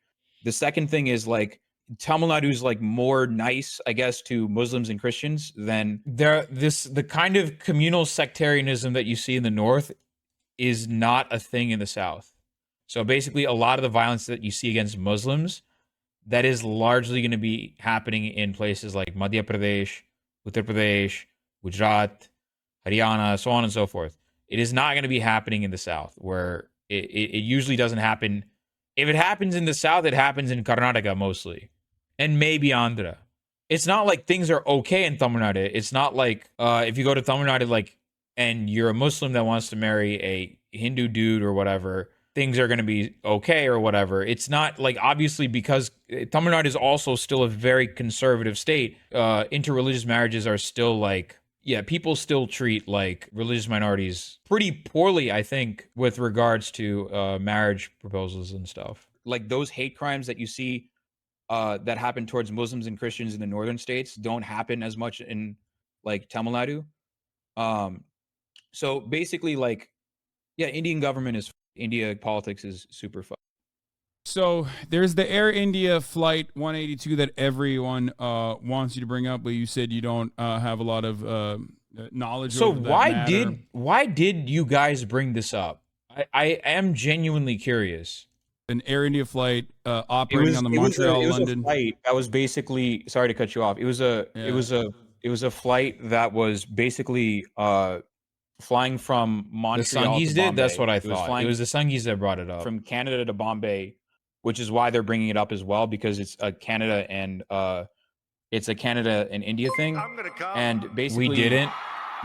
S2: The second thing is like Tamil Nadu's like more nice, I guess, to Muslims and Christians than
S1: the kind of communal sectarianism that you see in the North is not a thing in the South. So basically, a lot of the violence that you see against Muslims, that is largely going to be happening in places like Madhya Pradesh, Uttar Pradesh, Gujarat, Haryana, so on and so forth. It is not going to be happening in the South, where it usually doesn't happen. If it happens in the South, it happens in Karnataka mostly, and maybe Andhra. It's not like things are okay in Tamil Nadu. It's not like if you go to Tamil Nadu, like, and you're a Muslim that wants to marry a Hindu dude or whatever, things are going to be okay or whatever. It's not like, obviously, because Tamil Nadu is also still a very conservative state. Interreligious marriages are still like yeah, people still treat like religious minorities pretty poorly, I think, with regards to marriage proposals and stuff. Like those hate crimes that you see that happen towards Muslims and Christians in the northern states don't happen as much in like Tamil Nadu. So basically, like, yeah, Indian government is India politics is super fun.
S3: So there's the Air India flight 182 that everyone wants you to bring up, but you said you don't have a lot of knowledge.
S1: So
S3: over that matter.
S1: why did you guys bring this up? I am genuinely curious.
S3: An Air India flight operating on the Montreal London
S1: a flight that was basically, sorry to cut you off. It was a flight that was basically flying from Montreal
S3: the
S1: to Bombay. That's what I thought. It was the Sanghis that brought it up. From Canada to Bombay, which is why they're bringing it up as well, because it's a Canada and India thing. And basically, we didn't.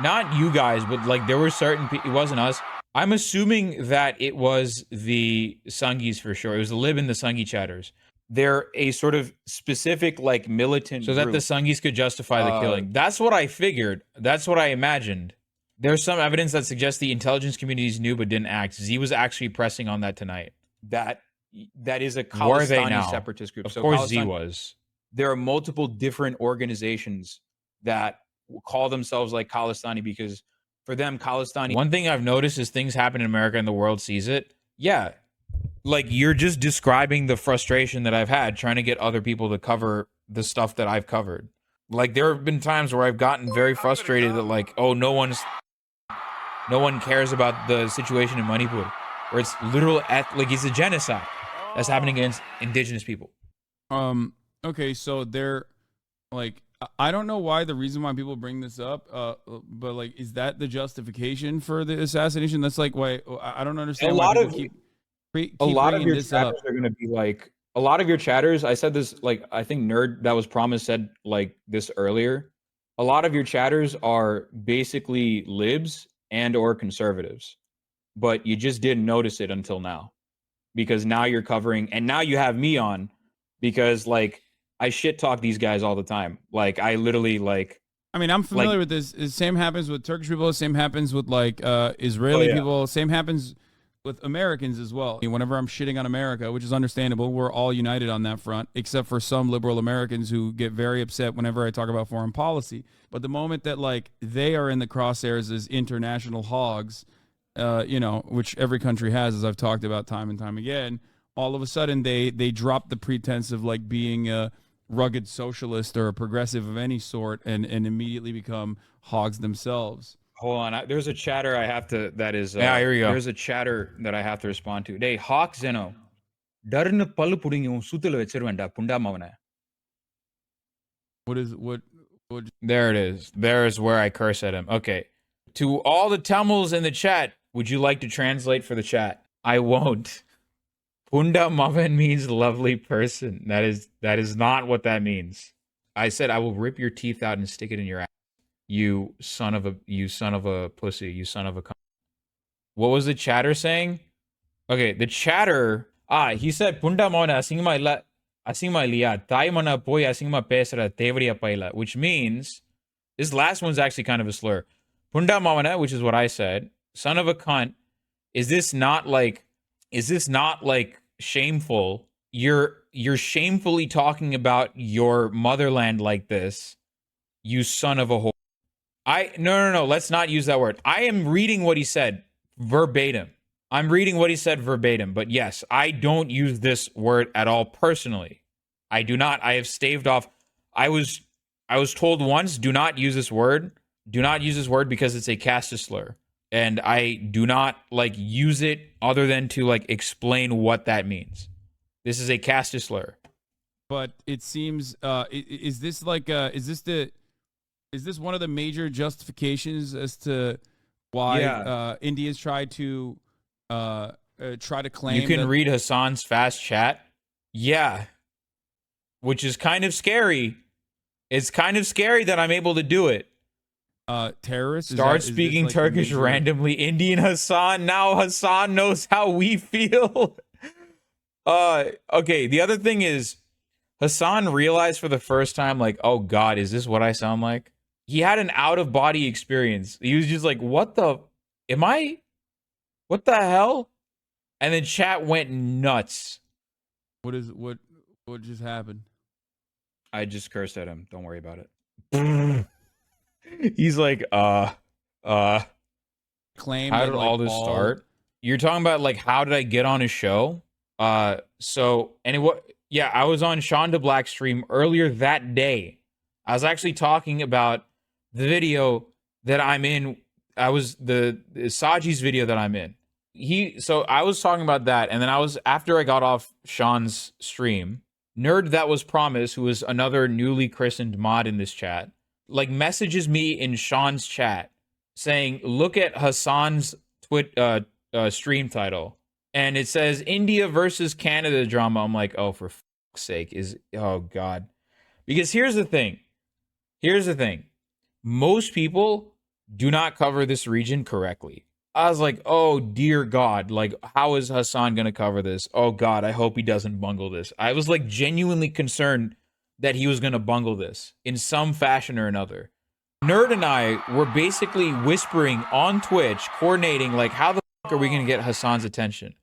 S1: Not you guys, but like there were certain people. It wasn't us. I'm assuming that it was the Sanghis for sure. It was the Lib and the Sanghi chatters. They're a sort of specific like militant so that the Sanghis could justify the killing. That's what I figured. That's what I imagined. There's some evidence that suggests the intelligence communities knew but didn't act. Z was actually pressing on that tonight. That is a Khalistani separatist group. Of course Z was. There are multiple different organizations that call themselves like Khalistani because for them, Khalistani. One thing I've noticed is things happen in America and the world sees it. Yeah. Like you're just describing the frustration that I've had trying to get other people to cover the stuff that I've covered. Like there have been times where I've gotten very frustrated that like, oh, no one cares about the situation in Manipur. Where it's literal, like it's a genocide that's happening against indigenous people.
S3: Okay, so they're like, I don't know why the reason why people bring this up, but like, is that the justification for the assassination? That's like, why I don't understand.
S1: A lot of your chatters are going to be like, a lot of your chatters. I said this, like, I think Nerd that was promised said like this earlier. A lot of your chatters are basically libs and or conservatives, but you just didn't notice it until now, because now you're covering, and now you have me on, because like. I shit talk these guys all the time. Like I literally like.
S3: I mean, I'm familiar with this. The same happens with Turkish people. Same happens with like Israeli people. Same happens with Americans as well. Whenever I'm shitting on America, which is understandable, we're all united on that front, except for some liberal Americans who get very upset whenever I talk about foreign policy. But the moment that like they are in the crosshairs as international hogs, which every country has, as I've talked about time and time again, all of a sudden they drop the pretense of like being a rugged socialist or a progressive of any sort and immediately become hogs themselves.
S1: Hold on. There's a chatter I have to, that is, yeah, here we go. There's a chatter that I have to respond to. Hey, Hawk Zeno. Darnu pallu pudingi suthula vechiruvenda punda mavana.
S3: What?
S1: There it is. There is where I curse at him. Okay. To all the Tamils in the chat, would you like to translate for the chat? I won't. Punda Mavan means lovely person. That is not what that means. I said I will rip your teeth out and stick it in your ass. You son of a pussy. You son of a. What was the chatter saying? Okay, the chatter. He said Punda Mavan asingma liya taimana poi asingma pesara tevriya paila, which means this last one's actually kind of a slur. Punda Mavana, which is what I said. Son of a cunt. Is this not like shameful? You're shamefully talking about your motherland like this, you son of a whore. No, let's not use that word. I am reading what he said verbatim. But yes, I don't use this word at all personally. I do not. I have staved off. I was told once, do not use this word. Do not use this word because it's a caste slur. And I do not like use it other than to like explain what that means. This is a caste slur.
S3: But it seems is this one of the major justifications as to why Indians try to claim?
S1: You can read Hassan's fast chat. Yeah. Which is kind of scary. It's kind of scary that I'm able to do it.
S3: Terrorists
S1: start speaking Turkish randomly. Indian Hassan. Now Hassan knows how we feel. Okay. The other thing is Hassan realized for the first time, like, oh God, is this what I sound like? he had an out of body experience. He was just like, what the hell? And then chat went nuts.
S3: What just happened?
S2: I just cursed at him. Don't worry about it.
S1: He's like,
S3: Claim
S1: how
S3: that,
S1: did
S3: like,
S1: all this start? You're talking about like how did I get on his show? I was on Sean DeBlack's stream earlier that day. I was actually talking about the video that I'm in. I was the Saji's video that I'm in. So I was talking about that, and then after I got off Sean's stream, Nerd That Was Promise, who is another newly christened mod in this chat, like messages me in Sean's chat saying, look at Hassan's stream title, and it says India versus Canada drama. I'm like, oh, for fuck's sake, oh god. Because here's the thing. Most people do not cover this region correctly. I was like, oh dear God, like how is Hassan gonna cover this? Oh God, I hope he doesn't bungle this. I was like genuinely concerned that he was gonna bungle this in some fashion or another. Nerd and I were basically whispering on Twitch, coordinating like how the fuck are we gonna get Hassan's attention?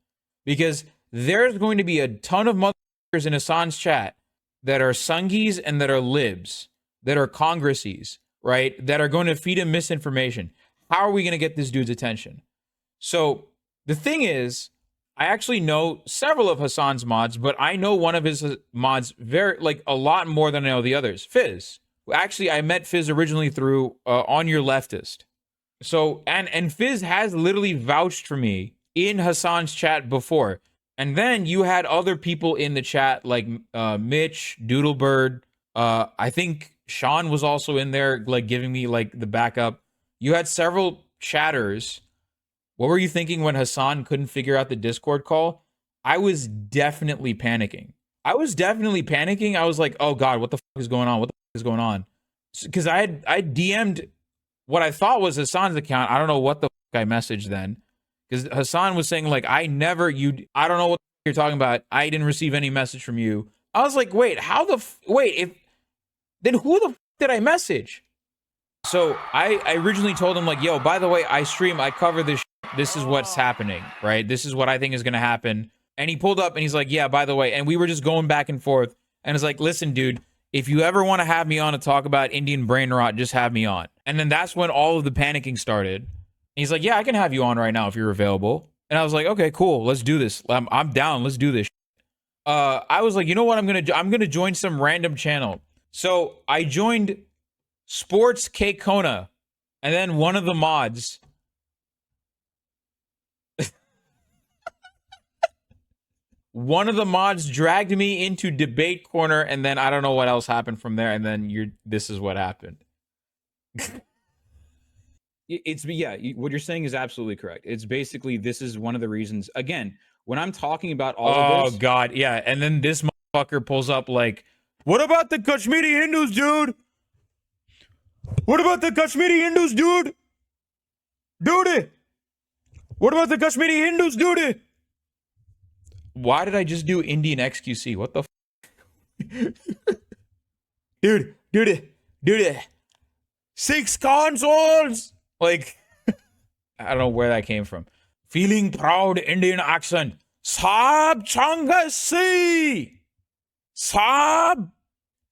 S1: Because there's going to be a ton of motherfuckers in Hassan's chat that are Sungis and that are libs, that are congressies, right? That are going to feed him misinformation. How are we going to get this dude's attention? So the thing is, I actually know several of Hassan's mods, but I know one of his mods a lot more than I know the others. Fizz. Actually, I met Fizz originally through On Your Leftist. So, and Fizz has literally vouched for me in Hassan's chat before. And then you had other people in the chat like Mitch, Doodlebird. I think Sean was also in there, like giving me like the backup. You had several chatters. What were you thinking when Hassan couldn't figure out the Discord call? I was definitely panicking. I was like, oh God, what the fuck is going on? Because I DM'd what I thought was Hassan's account. I don't know what the fuck I messaged then. Because Hassan was saying like, I don't know what you're talking about. I didn't receive any message from you. I was like, wait, then who the fuck did I message? So I originally told him like, yo, by the way, I stream, I cover this. This is what's happening, right? This is what I think is going to happen. And he pulled up and he's like, yeah, by the way. And we were just going back and forth. And it's like, listen, dude, if you ever want to have me on to talk about Indian brain rot, just have me on. And then that's when all of the panicking started. And he's like, yeah, I can have you on right now if you're available. And I was like, okay, cool. Let's do this. I'm down. Let's do this. I was like, you know what? I'm going to join some random channel. So I joined Sports K Kona, and then one of the mods dragged me into debate corner, and then I don't know what else happened from there, and then this is what happened.
S2: What you're saying is absolutely correct. It's basically, this is one of the reasons, again, when I'm talking about all of this.
S1: Oh God, yeah. And then this motherfucker pulls up like, what about the Kashmiri Hindus, dude? What about the Kashmiri Hindus, dude? Dude! What about the Kashmiri Hindus, dude? Why did I just do Indian XQC? What the dude. 6 consoles! Like, I don't know where that came from. Feeling proud Indian accent. Saab Changasi! Saab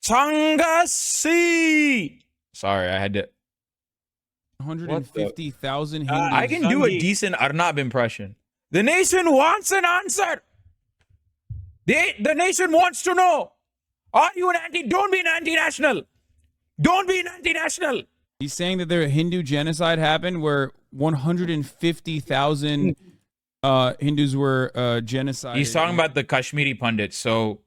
S1: Changasi! Sorry, I had to.
S3: 150,000 Hindus.
S1: I can do a decent Arnab impression. The nation wants an answer. The nation wants to know. Are you an anti? Don't be an anti-national. Don't be an anti-national.
S3: He's saying that there Hindu genocide happened where 150,000 Hindus were genocided.
S1: He's talking about the Kashmiri pundits. So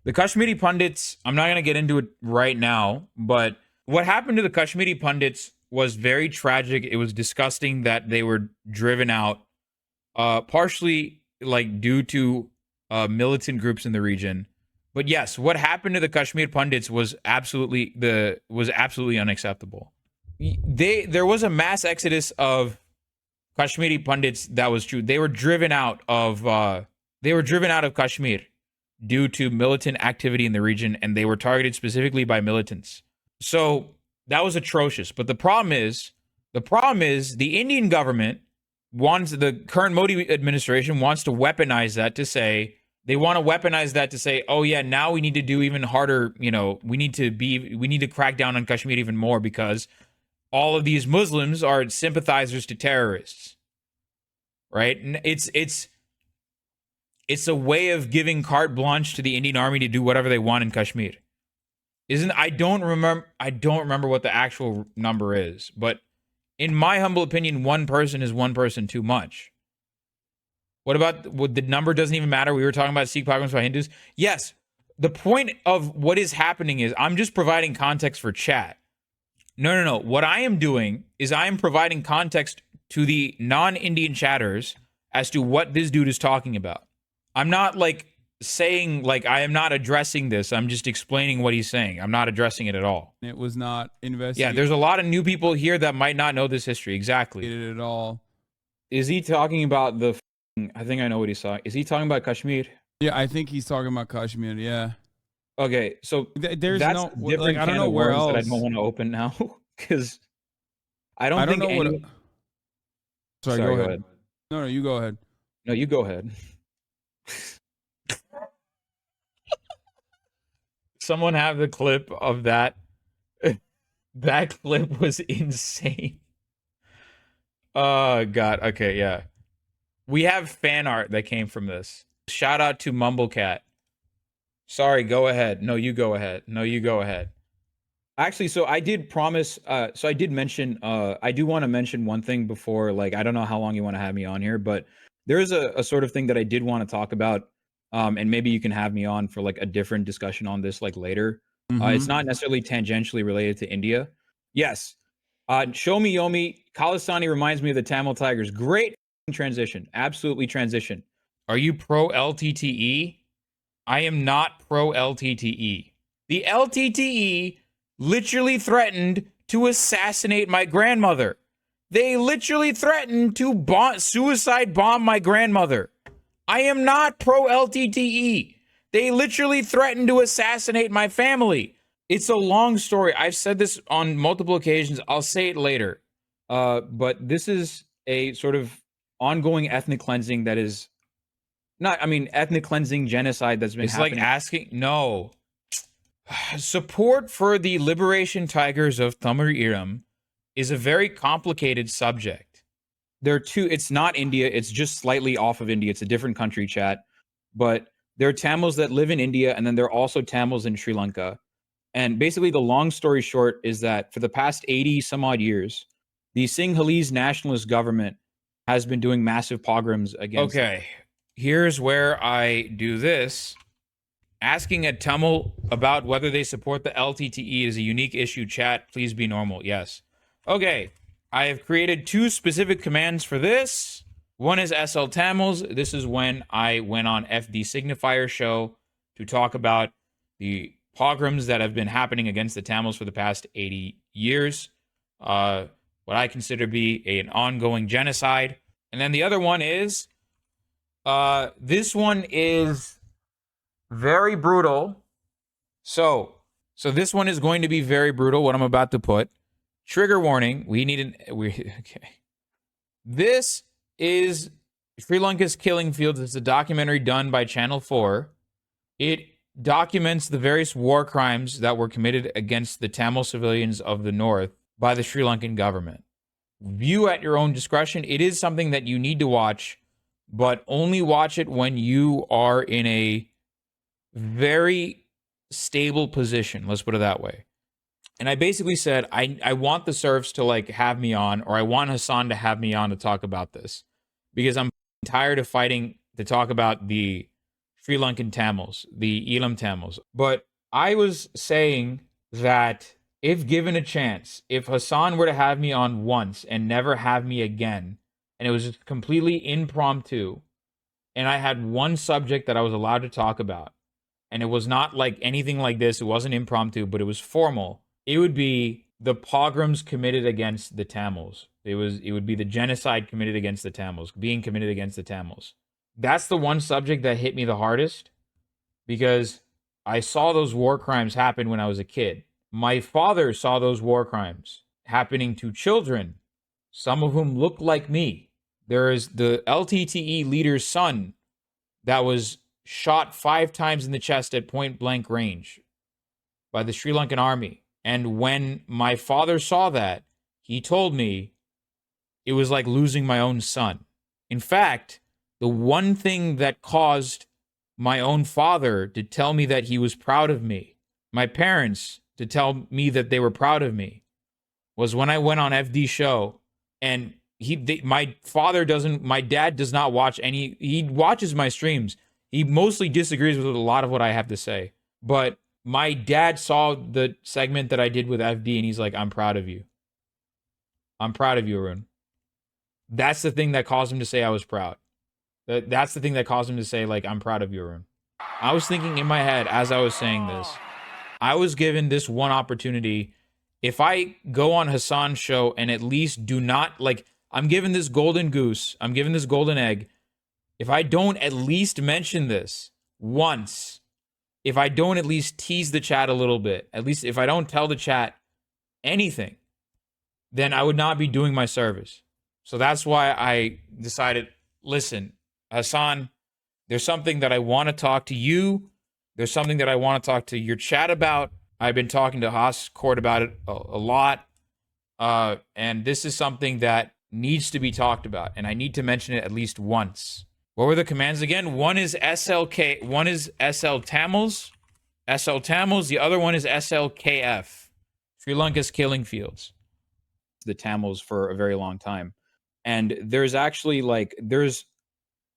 S1: the Kashmiri pundits, I'm not going to get into it right now, but what happened to the Kashmiri pundits was very tragic. It was disgusting that they were driven out, partially like due to militant groups in the region. But yes, what happened to the Kashmir pundits was absolutely unacceptable. There was a mass exodus of Kashmiri pundits. That was true. They were driven out of Kashmir due to militant activity in the region, and they were targeted specifically by militants. So That was atrocious. But the problem is the Indian government wants, the current Modi administration wants to weaponize that to say, they want to weaponize that to say, oh yeah, now we need to do even harder, you know, we need to crack down on Kashmir even more because all of these Muslims are sympathizers to terrorists. Right? And it's a way of giving carte blanche to the Indian army to do whatever they want in Kashmir. I don't remember what the actual number is, but in my humble opinion, one person is one person too much. What about the number doesn't even matter? We were talking about Sikh pogroms by Hindus. Yes, the point of what is happening is I'm just providing context for chat. No. What I am doing is I am providing context to the non-Indian chatters as to what this dude is talking about. I'm not like saying, like, I am not addressing this. I'm just explaining what he's saying. I'm not addressing it at all.
S3: It was not investigated.
S1: Yeah, there's a lot of new people here that might not know this history. Exactly.
S3: At all.
S2: Is he talking about the? I think I know what he's talking. Is he talking about Kashmir?
S3: Yeah, I think he's talking about Kashmir. Yeah.
S2: Okay, so
S3: there's
S2: that's
S3: no
S2: different.
S3: Like, I don't know where else.
S2: That I don't want to open now because I don't think.
S3: Sorry, go ahead. No, you go ahead.
S2: No, you go ahead.
S1: Someone have the clip of that. That clip was insane. Oh, God. Okay, yeah. We have fan art that came from this. Shout out to Mumblecat. Sorry, go ahead. No, you go ahead. No, you go ahead.
S2: Actually, so I did promise, so I did mention, I do want to mention one thing before, like, I don't know how long you want to have me on here, but there is a sort of thing that I did want to talk about, and maybe you can have me on for like a different discussion on this like later. It's not necessarily tangentially related to India. Yes. Show me Yomi. Khalistani reminds me of the Tamil Tigers. Great transition. Absolutely transition.
S1: Are you pro LTTE? I am not pro LTTE. The LTTE literally threatened to assassinate my grandmother. They literally threatened to suicide bomb my grandmother. I am not pro LTTE. They literally threatened to assassinate my family. It's a long story. I've said this on multiple occasions. I'll say it later. But this is a sort of ongoing ethnic cleansing that is ethnic cleansing genocide that's been happening. It's like asking, no. Support for the liberation tigers of Tamil Iram is a very complicated subject.
S2: It's not India. It's just slightly off of India. It's a different country, chat. But there are Tamils that live in India, and then there are also Tamils in Sri Lanka. And basically, the long story short is that for the past 80 some odd years, the Sinhalese nationalist government has been doing massive pogroms against.
S1: Okay, here's where I do this. Asking a Tamil about whether they support the LTTE is a unique issue. Chat, please be normal. Yes. Okay, I have created two specific commands for this. One is SL Tamils. This is when I went on FD Signifier show to talk about the pogroms that have been happening against the Tamils for the past 80 years. What I consider to be an ongoing genocide. And then the other one is, this one is very brutal. So this one is going to be very brutal, what I'm about to put. Trigger warning. Okay. This is Sri Lanka's Killing Fields. It's a documentary done by Channel 4. It documents the various war crimes that were committed against the Tamil civilians of the north by the Sri Lankan government. View at your own discretion. It is something that you need to watch, but only watch it when you are in a very stable position. Let's put it that way. And I basically said, I want the serfs to like have me on, or I want Hassan to have me on to talk about this, because I'm tired of fighting to talk about the Sri Lankan Tamils, the Elam Tamils. But I was saying that if given a chance, if Hassan were to have me on once and never have me again, and it was just completely impromptu, and I had one subject that I was allowed to talk about, and it was not like anything like this, it wasn't impromptu, but it was formal, it would be the pogroms committed against the Tamils. It would be the genocide committed against the Tamils, being committed against the Tamils. That's the one subject that hit me the hardest, because I saw those war crimes happen when I was a kid. My father saw those war crimes happening to children, some of whom look like me. There is the LTTE leader's son that was shot 5 times in the chest at point blank range by the Sri Lankan army. And when my father saw that, he told me it was like losing my own son. In fact, the one thing that caused my own father to tell me that he was proud of me, my parents to tell me that they were proud of me, was when I went on FD's show, and my dad does not watch any, he watches my streams. He mostly disagrees with a lot of what I have to say. But my dad saw the segment that I did with FD, and he's like, I'm proud of you. I'm proud of you, Arun. That's the thing that caused him to say I was proud. That's the thing that caused him to say, like, I'm proud of you, Arun. I was thinking in my head as I was saying this, I was given this one opportunity. If I go on Hassan's show and at least do not, like, I'm given this golden goose, I'm given this golden egg. If I don't at least mention this once, if I don't at least tease the chat a little bit, at least if I don't tell the chat anything, then I would not be doing my service. So that's why I decided, listen, Hassan, there's something that I want to talk to you. There's something that I want to talk to your chat about. I've been talking to Haas Court about it a lot. And this is something that needs to be talked about. And I need to mention it at least once. What were the commands again? One is SLK, one is SL Tamils. SL Tamils, the other one is SLKF. Sri Lanka's killing fields. The Tamils for a very long time. And there's actually there's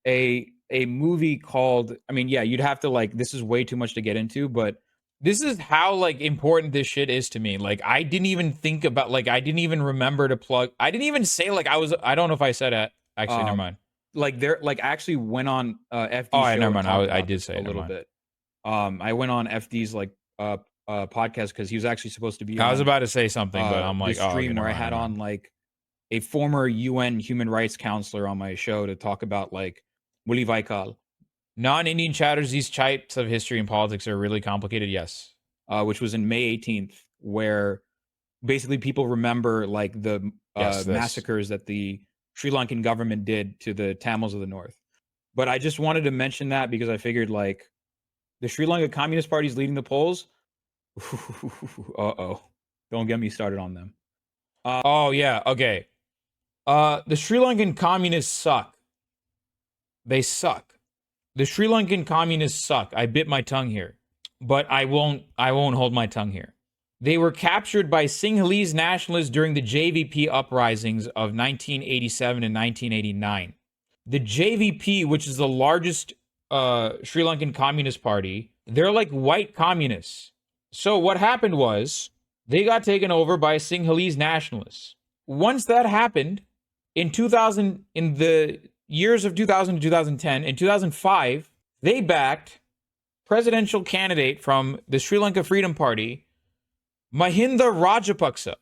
S1: a movie called, I mean, yeah, you'd have to this is way too much to get into, but this is how important this shit is to me. I didn't even think about, I didn't even remember to plug. I didn't even say I don't know if I said it. Actually, never mind. I actually went on FD's show. Never mind. I did say
S2: a little bit. I went on FD's podcast because he was actually supposed to be.
S1: I was about to say something, but I'm like,
S2: stream where I had on a former UN human rights counselor on my show to talk about Willy Vaikal.
S1: Non-Indian chatters, these types of history and politics are really complicated, yes.
S2: Which was in May 18th, where basically people remember the massacres that the Sri Lankan government did to the Tamils of the north. But I just wanted to mention that because I figured the Sri Lanka Communist Party is leading the polls. Uh-oh. Don't get me started on them.
S1: Oh, yeah. Okay. The Sri Lankan communists suck. They suck. The Sri Lankan communists suck. I bit my tongue here, but I won't hold my tongue here. They were captured by Sinhalese nationalists during the JVP uprisings of 1987 and 1989. The JVP, which is the largest Sri Lankan Communist Party, they're like white communists. So what happened was they got taken over by Sinhalese nationalists. Once that happened, in the years of 2000 to 2010, in 2005, they backed presidential candidate from the Sri Lanka Freedom Party, Mahinda Rajapaksa,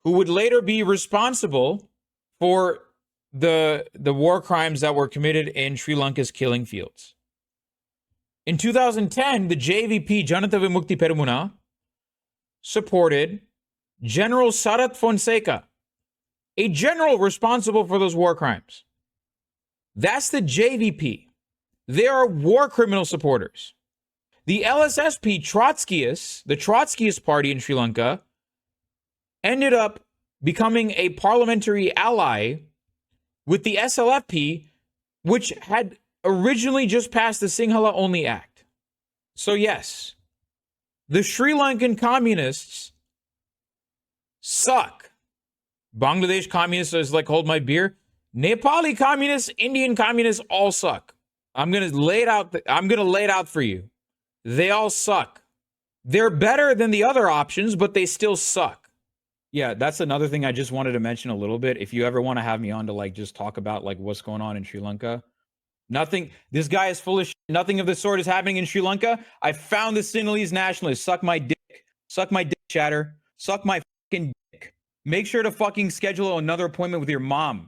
S1: who would later be responsible for the war crimes that were committed in Sri Lanka's killing fields. In 2010, the JVP, Janata Vimukti Peramuna, supported General Sarath Fonseca, a general responsible for those war crimes. That's the JVP. They are war criminal supporters. The LSSP Trotskyists, the Trotskyist party in Sri Lanka, ended up becoming a parliamentary ally with the SLFP, which had originally just passed the Sinhala Only Act. So yes, the Sri Lankan communists suck. Bangladesh communists is hold my beer. Nepali communists, Indian communists all suck. I'm gonna lay it out for you. They all suck. They're better than the other options, but they still suck.
S2: Yeah, that's another thing I just wanted to mention a little bit. If you ever want to have me on to just talk about what's going on in Sri Lanka, this guy is full of shit. Nothing of the sort is happening in Sri Lanka. I found the Sinhalese nationalists. Suck my dick. Suck my dick, chatter. Suck my fucking dick. Make sure to fucking schedule another appointment with your mom.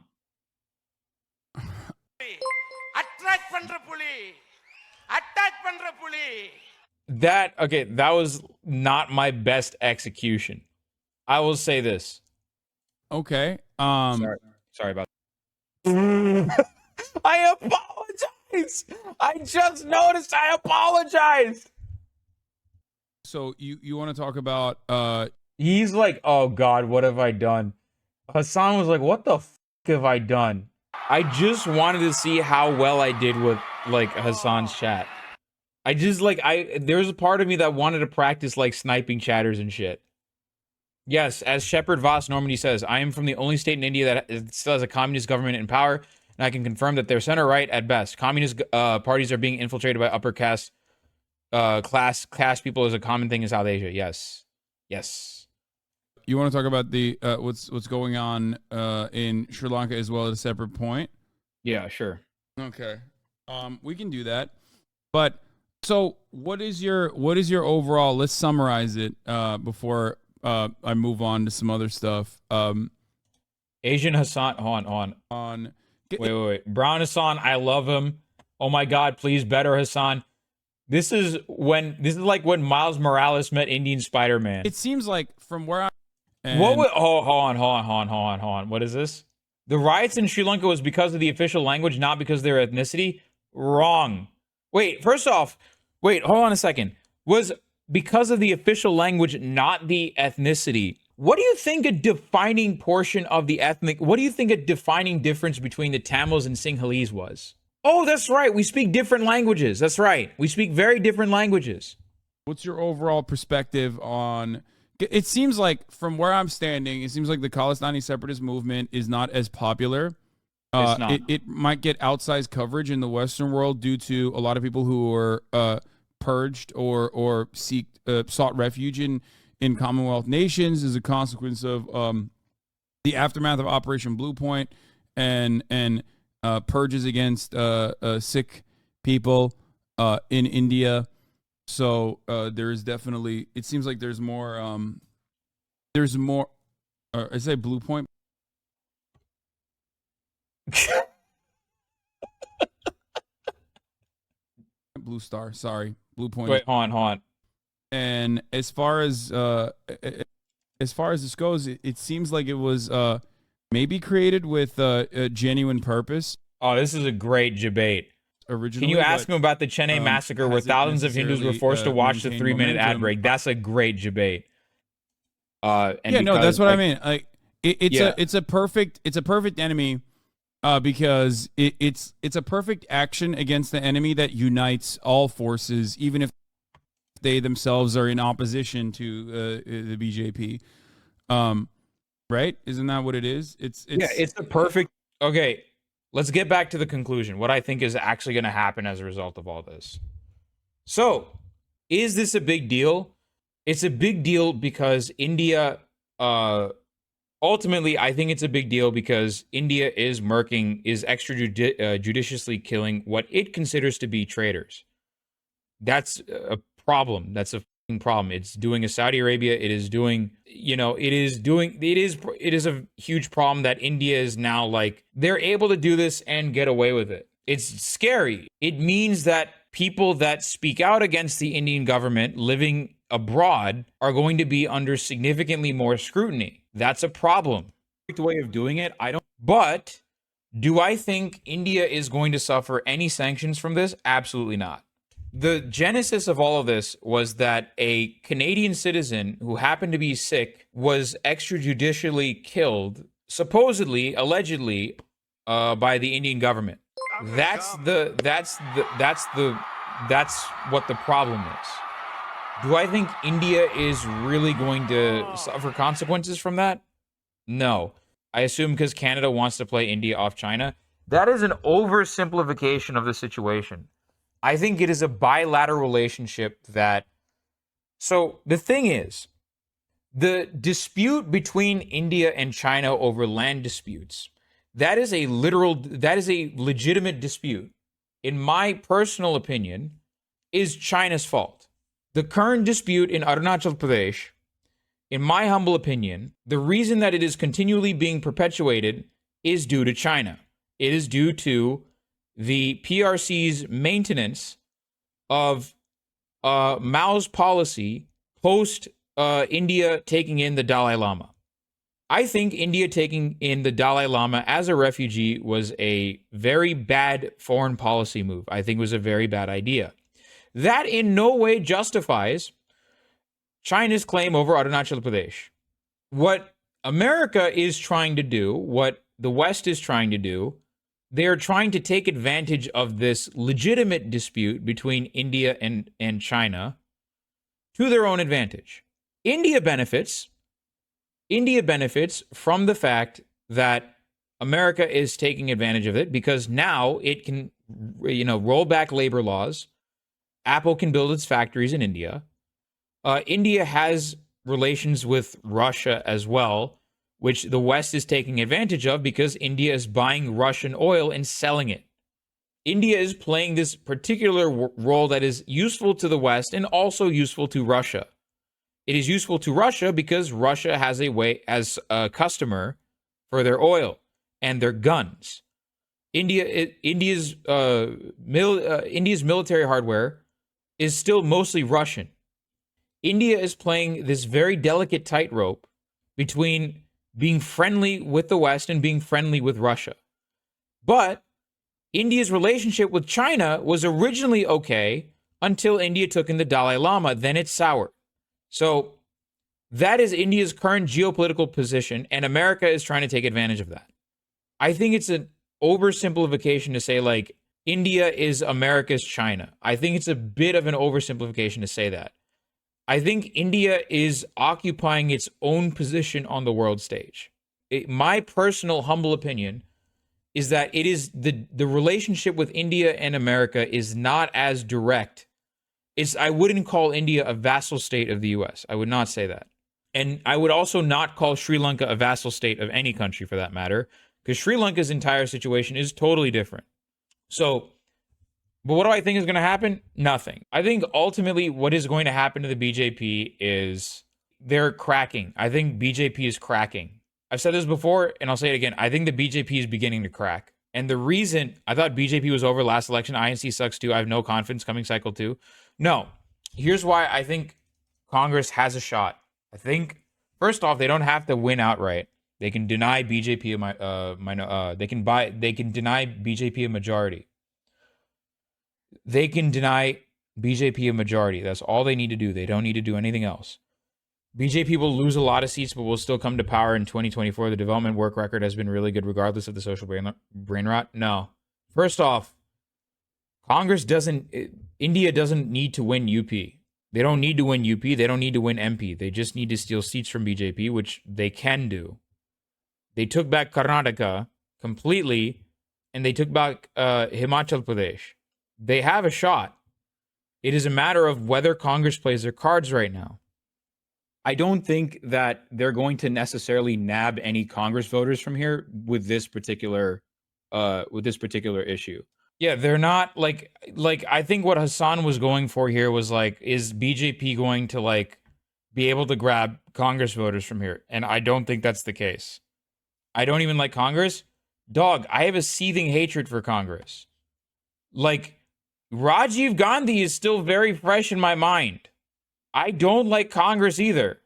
S4: Attract pandra puli. Attack pandra puli.
S1: That was not my best execution. I will say this.
S3: Okay.
S2: Sorry about
S1: I apologize. I just noticed I apologized.
S3: So you want to talk about
S1: He's like, oh God, what have I done? Hassan was like, what the have I done? I just wanted to see how well I did with like Hassan's chat. I just like there's a part of me that wanted to practice like sniping chatters and shit. Yes, as Shepard Voss Normandy says, I am from the only state in India that still has a communist government in power, and I can confirm that they're center right at best. Communist parties are being infiltrated by upper caste class people is a common thing in South Asia. Yes. Yes.
S3: You want to talk about the what's going on in Sri Lanka as well at a separate point?
S1: Yeah, sure.
S3: Okay. We can do that. But so what is your overall, let's summarize it before I move on to some other stuff.
S1: Asian Hassan wait. Brown Hassan, I love him. Oh my God, please better Hassan. This is like when Miles Morales met Indian Spider-Man.
S3: It seems like from where
S1: hold on. What is this? The riots in Sri Lanka was because of the official language, not because of their ethnicity? Wrong. Wait, first off, hold on a second. Was because of the official language, not the ethnicity. What do you think a defining portion of the ethnic, what do you think a defining difference between the Tamils and Sinhalese was? Oh, that's right. We speak different languages. That's right. We speak very different languages.
S3: What's your overall perspective on... It seems like, from where I'm standing, it seems like the Khalistani separatist movement is not as popular.
S1: It's not.
S3: It might get outsized coverage in the Western world due to a lot of people who are purged or sought refuge in Commonwealth nations as a consequence of the aftermath of Operation Blue Point and purges against Sikh people in India. So there is definitely, it seems like there's more, I say Blue Point. Blue Star, sorry. Blue Point.
S1: Wait, hold on.
S3: And as far as this goes, it seems like it was maybe created with a genuine purpose.
S1: Oh, this is a great debate.
S3: Originally,
S1: can you ask him about the Chennai massacre where thousands of Hindus were forced to watch the 3-minute ad break? That's a great debate.
S3: That's what I mean. Like it's a perfect enemy because it's a perfect action against the enemy that unites all forces, even if they themselves are in opposition to the BJP. Right? Isn't that what it is? It's
S1: a perfect. Okay. Let's get back to the conclusion. What I think is actually going to happen as a result of all this. So, is this a big deal? It's a big deal because India, ultimately, I think it's a big deal because India is extrajudiciously killing what it considers to be traitors. That's a problem. That's a problem. It's doing a Saudi Arabia. It is a huge problem that India is now like, they're able to do this and get away with it. It's scary. It means that people that speak out against the Indian government living abroad are going to be under significantly more scrutiny. That's a problem. The way of doing it, but do I think India is going to suffer any sanctions from this? Absolutely not. The genesis of all of this was that a Canadian citizen who happened to be Sikh was extrajudicially killed, supposedly, allegedly, by the Indian government. That's what the problem is. Do I think India is really going to suffer consequences from that? No. I assume because Canada wants to play India off China. That is an oversimplification of the situation. I think it is a bilateral relationship so the thing is, the dispute between India and China over land disputes, that is a legitimate dispute. In my personal opinion, is China's fault. The current dispute in Arunachal Pradesh, in my humble opinion, the reason that it is continually being perpetuated is due to China. It is due to the PRC's maintenance of Mao's policy post India taking in the Dalai Lama. I think India taking in the Dalai Lama as a refugee was a very bad foreign policy move. I think it was a very bad idea. That in no way justifies China's claim over Arunachal Pradesh. What America is trying to do, what the West is trying to do, they're trying to take advantage of this legitimate dispute between India and China to their own advantage. India benefits from the fact that America is taking advantage of it because now it can, roll back labor laws. Apple can build its factories in India. India has relations with Russia as well, which the West is taking advantage of because India is buying Russian oil and selling it. India is playing this particular role that is useful to the West and also useful to Russia. It is useful to Russia because Russia has as a customer for their oil and their guns. India's military hardware is still mostly Russian. India is playing this very delicate tightrope between being friendly with the West and being friendly with Russia. But India's relationship with China was originally okay until India took in the Dalai Lama. Then it soured. So that is India's current geopolitical position, and America is trying to take advantage of that. I think it's an oversimplification to say, like, India is America's China. I think it's a bit of an oversimplification to say that. I think India is occupying its own position on the world stage. My personal humble opinion is that it is the relationship with India and America is not as direct. I wouldn't call India a vassal state of the US. I would not say that. And I would also not call Sri Lanka a vassal state of any country for that matter, because Sri Lanka's entire situation is totally different. So, but what do I think is going to happen? Nothing. I think ultimately what is going to happen to the BJP is they're cracking. I think BJP is cracking. I've said this before, and I'll say it again. I think the BJP is beginning to crack. And the reason I thought BJP was over last election, INC sucks too. I have no confidence coming cycle two. No. Here's why I think Congress has a shot. I think, first off, they don't have to win outright. They can deny BJP they can deny BJP a majority. They can deny BJP a majority. That's all they need to do. They don't need to do anything else. BJP will lose a lot of seats, but will still come to power in 2024. The development work record has been really good regardless of the social brain rot. No. First off, India doesn't need to win UP. They don't need to win UP. They don't need to win MP. They just need to steal seats from BJP, which they can do. They took back Karnataka completely, and they took back Himachal Pradesh. They have a shot. It is a matter of whether Congress plays their cards right now. I don't think that they're going to necessarily nab any Congress voters from here with this particular issue. Yeah, they're not like I think what Hassan was going for here was like, is BJP going to like be able to grab Congress voters from here? And I don't think that's the case. I don't even like Congress. Dog, I have a seething hatred for Congress. Like, Rajiv Gandhi is still very fresh in my mind. I don't like Congress either.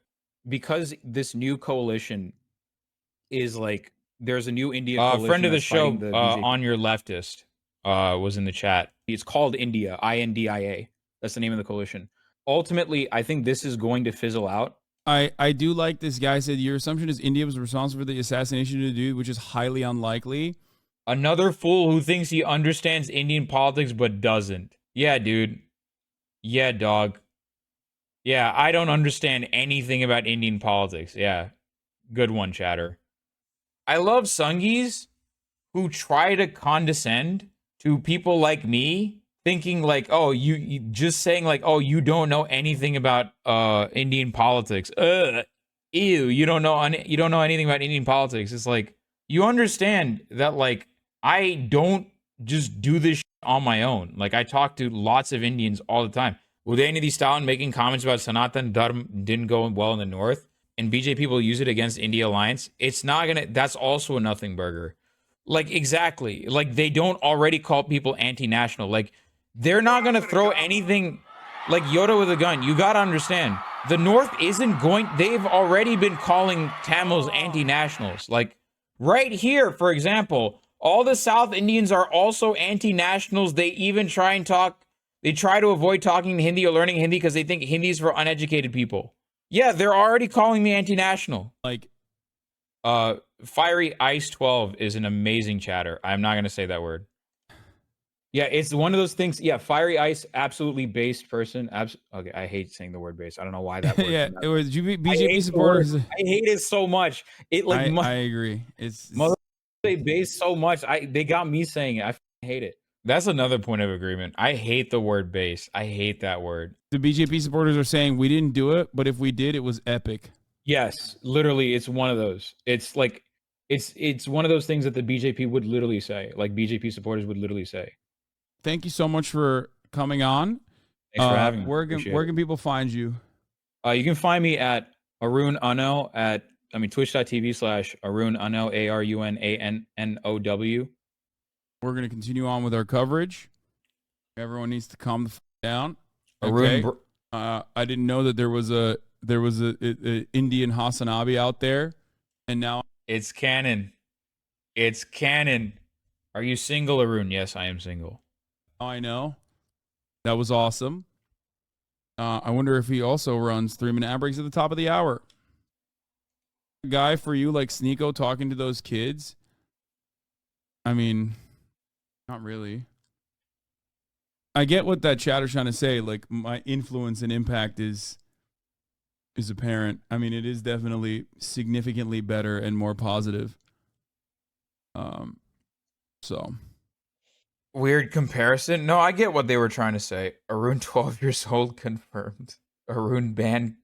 S1: Because this new coalition is like, there's a new India coalition. Friend of the show, On Your Leftist, was in the chat. It's called India, INDIA. That's the name of the coalition. Ultimately, I think this is going to fizzle out.
S3: I do like this guy said, your assumption is India was responsible for the assassination of the dude, which is highly unlikely.
S1: Another fool who thinks he understands Indian politics but doesn't. Yeah, dude. Yeah, dog. Yeah, I don't understand anything about Indian politics. Yeah, good one, chatter. I love Sungis who try to condescend to people like me, thinking like, oh, you just saying like, oh, you don't know anything about Indian politics. Ew, you don't know anything about Indian politics. It's like, you understand that like I don't just do this on my own. Like, I talk to lots of Indians all the time. Udayanidhi Stalin making comments about Sanatan Dharma didn't go well in the north, and BJP will use it against India Alliance. It's not gonna. That's also a nothing burger. Like, exactly. Like, they don't already call people anti-national. Like, they're not gonna throw anything. like Yoda with a gun. You gotta understand, the North isn't going. They've already been calling Tamils anti-nationals. Like right here, for example, all the South Indians are also anti-nationals. They even try and talk. They try to avoid talking Hindi or learning Hindi because they think Hindi is for uneducated people. Yeah, they're already calling me anti-national.
S3: Like,
S1: Fiery Ice 12 is an amazing chatter. I'm not gonna say that word. Yeah, it's one of those things. Yeah, Fiery Ice, absolutely based person. Okay, I hate saying the word based. I don't know why that word.
S3: yeah, it was
S1: I
S3: BJP
S1: hate
S3: supporters.
S1: I hate it so much. It like
S3: I agree. It's
S1: they base so much. They got me saying it. I hate it. That's another point of agreement. I hate the word base. I hate that word.
S3: The BJP supporters are saying we didn't do it, but if we did, it was epic.
S1: Yes, literally, it's one of those. It's like it's one of those things that the BJP would literally say. Like BJP supporters would literally say.
S3: Thank you so much for coming on.
S1: Thanks for having me.
S3: Where can people find you?
S1: You can find me at ArunAnnow at twitch.tv/ArunAnnow, ArunAnnow.
S3: We're going to continue on with our coverage. Everyone needs to calm the down.
S1: Okay.
S3: I didn't know that there was a Indian Hasanabi out there, and now
S1: it's canon. It's canon. Are you single, Arun? Yes, I am single.
S3: I know. That was awesome. I wonder if he also runs 3-minute ad breaks at the top of the hour. Guy for you like Sneeko talking to those kids. I mean, not really. I get what that chatter's trying to say. Like, my influence and impact is apparent. I mean, it is definitely significantly better and more positive. So
S1: weird comparison. No, I get what they were trying to say. Arun 12 years old confirmed. Arun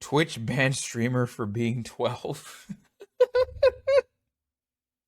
S1: Twitch banned streamer for being 12.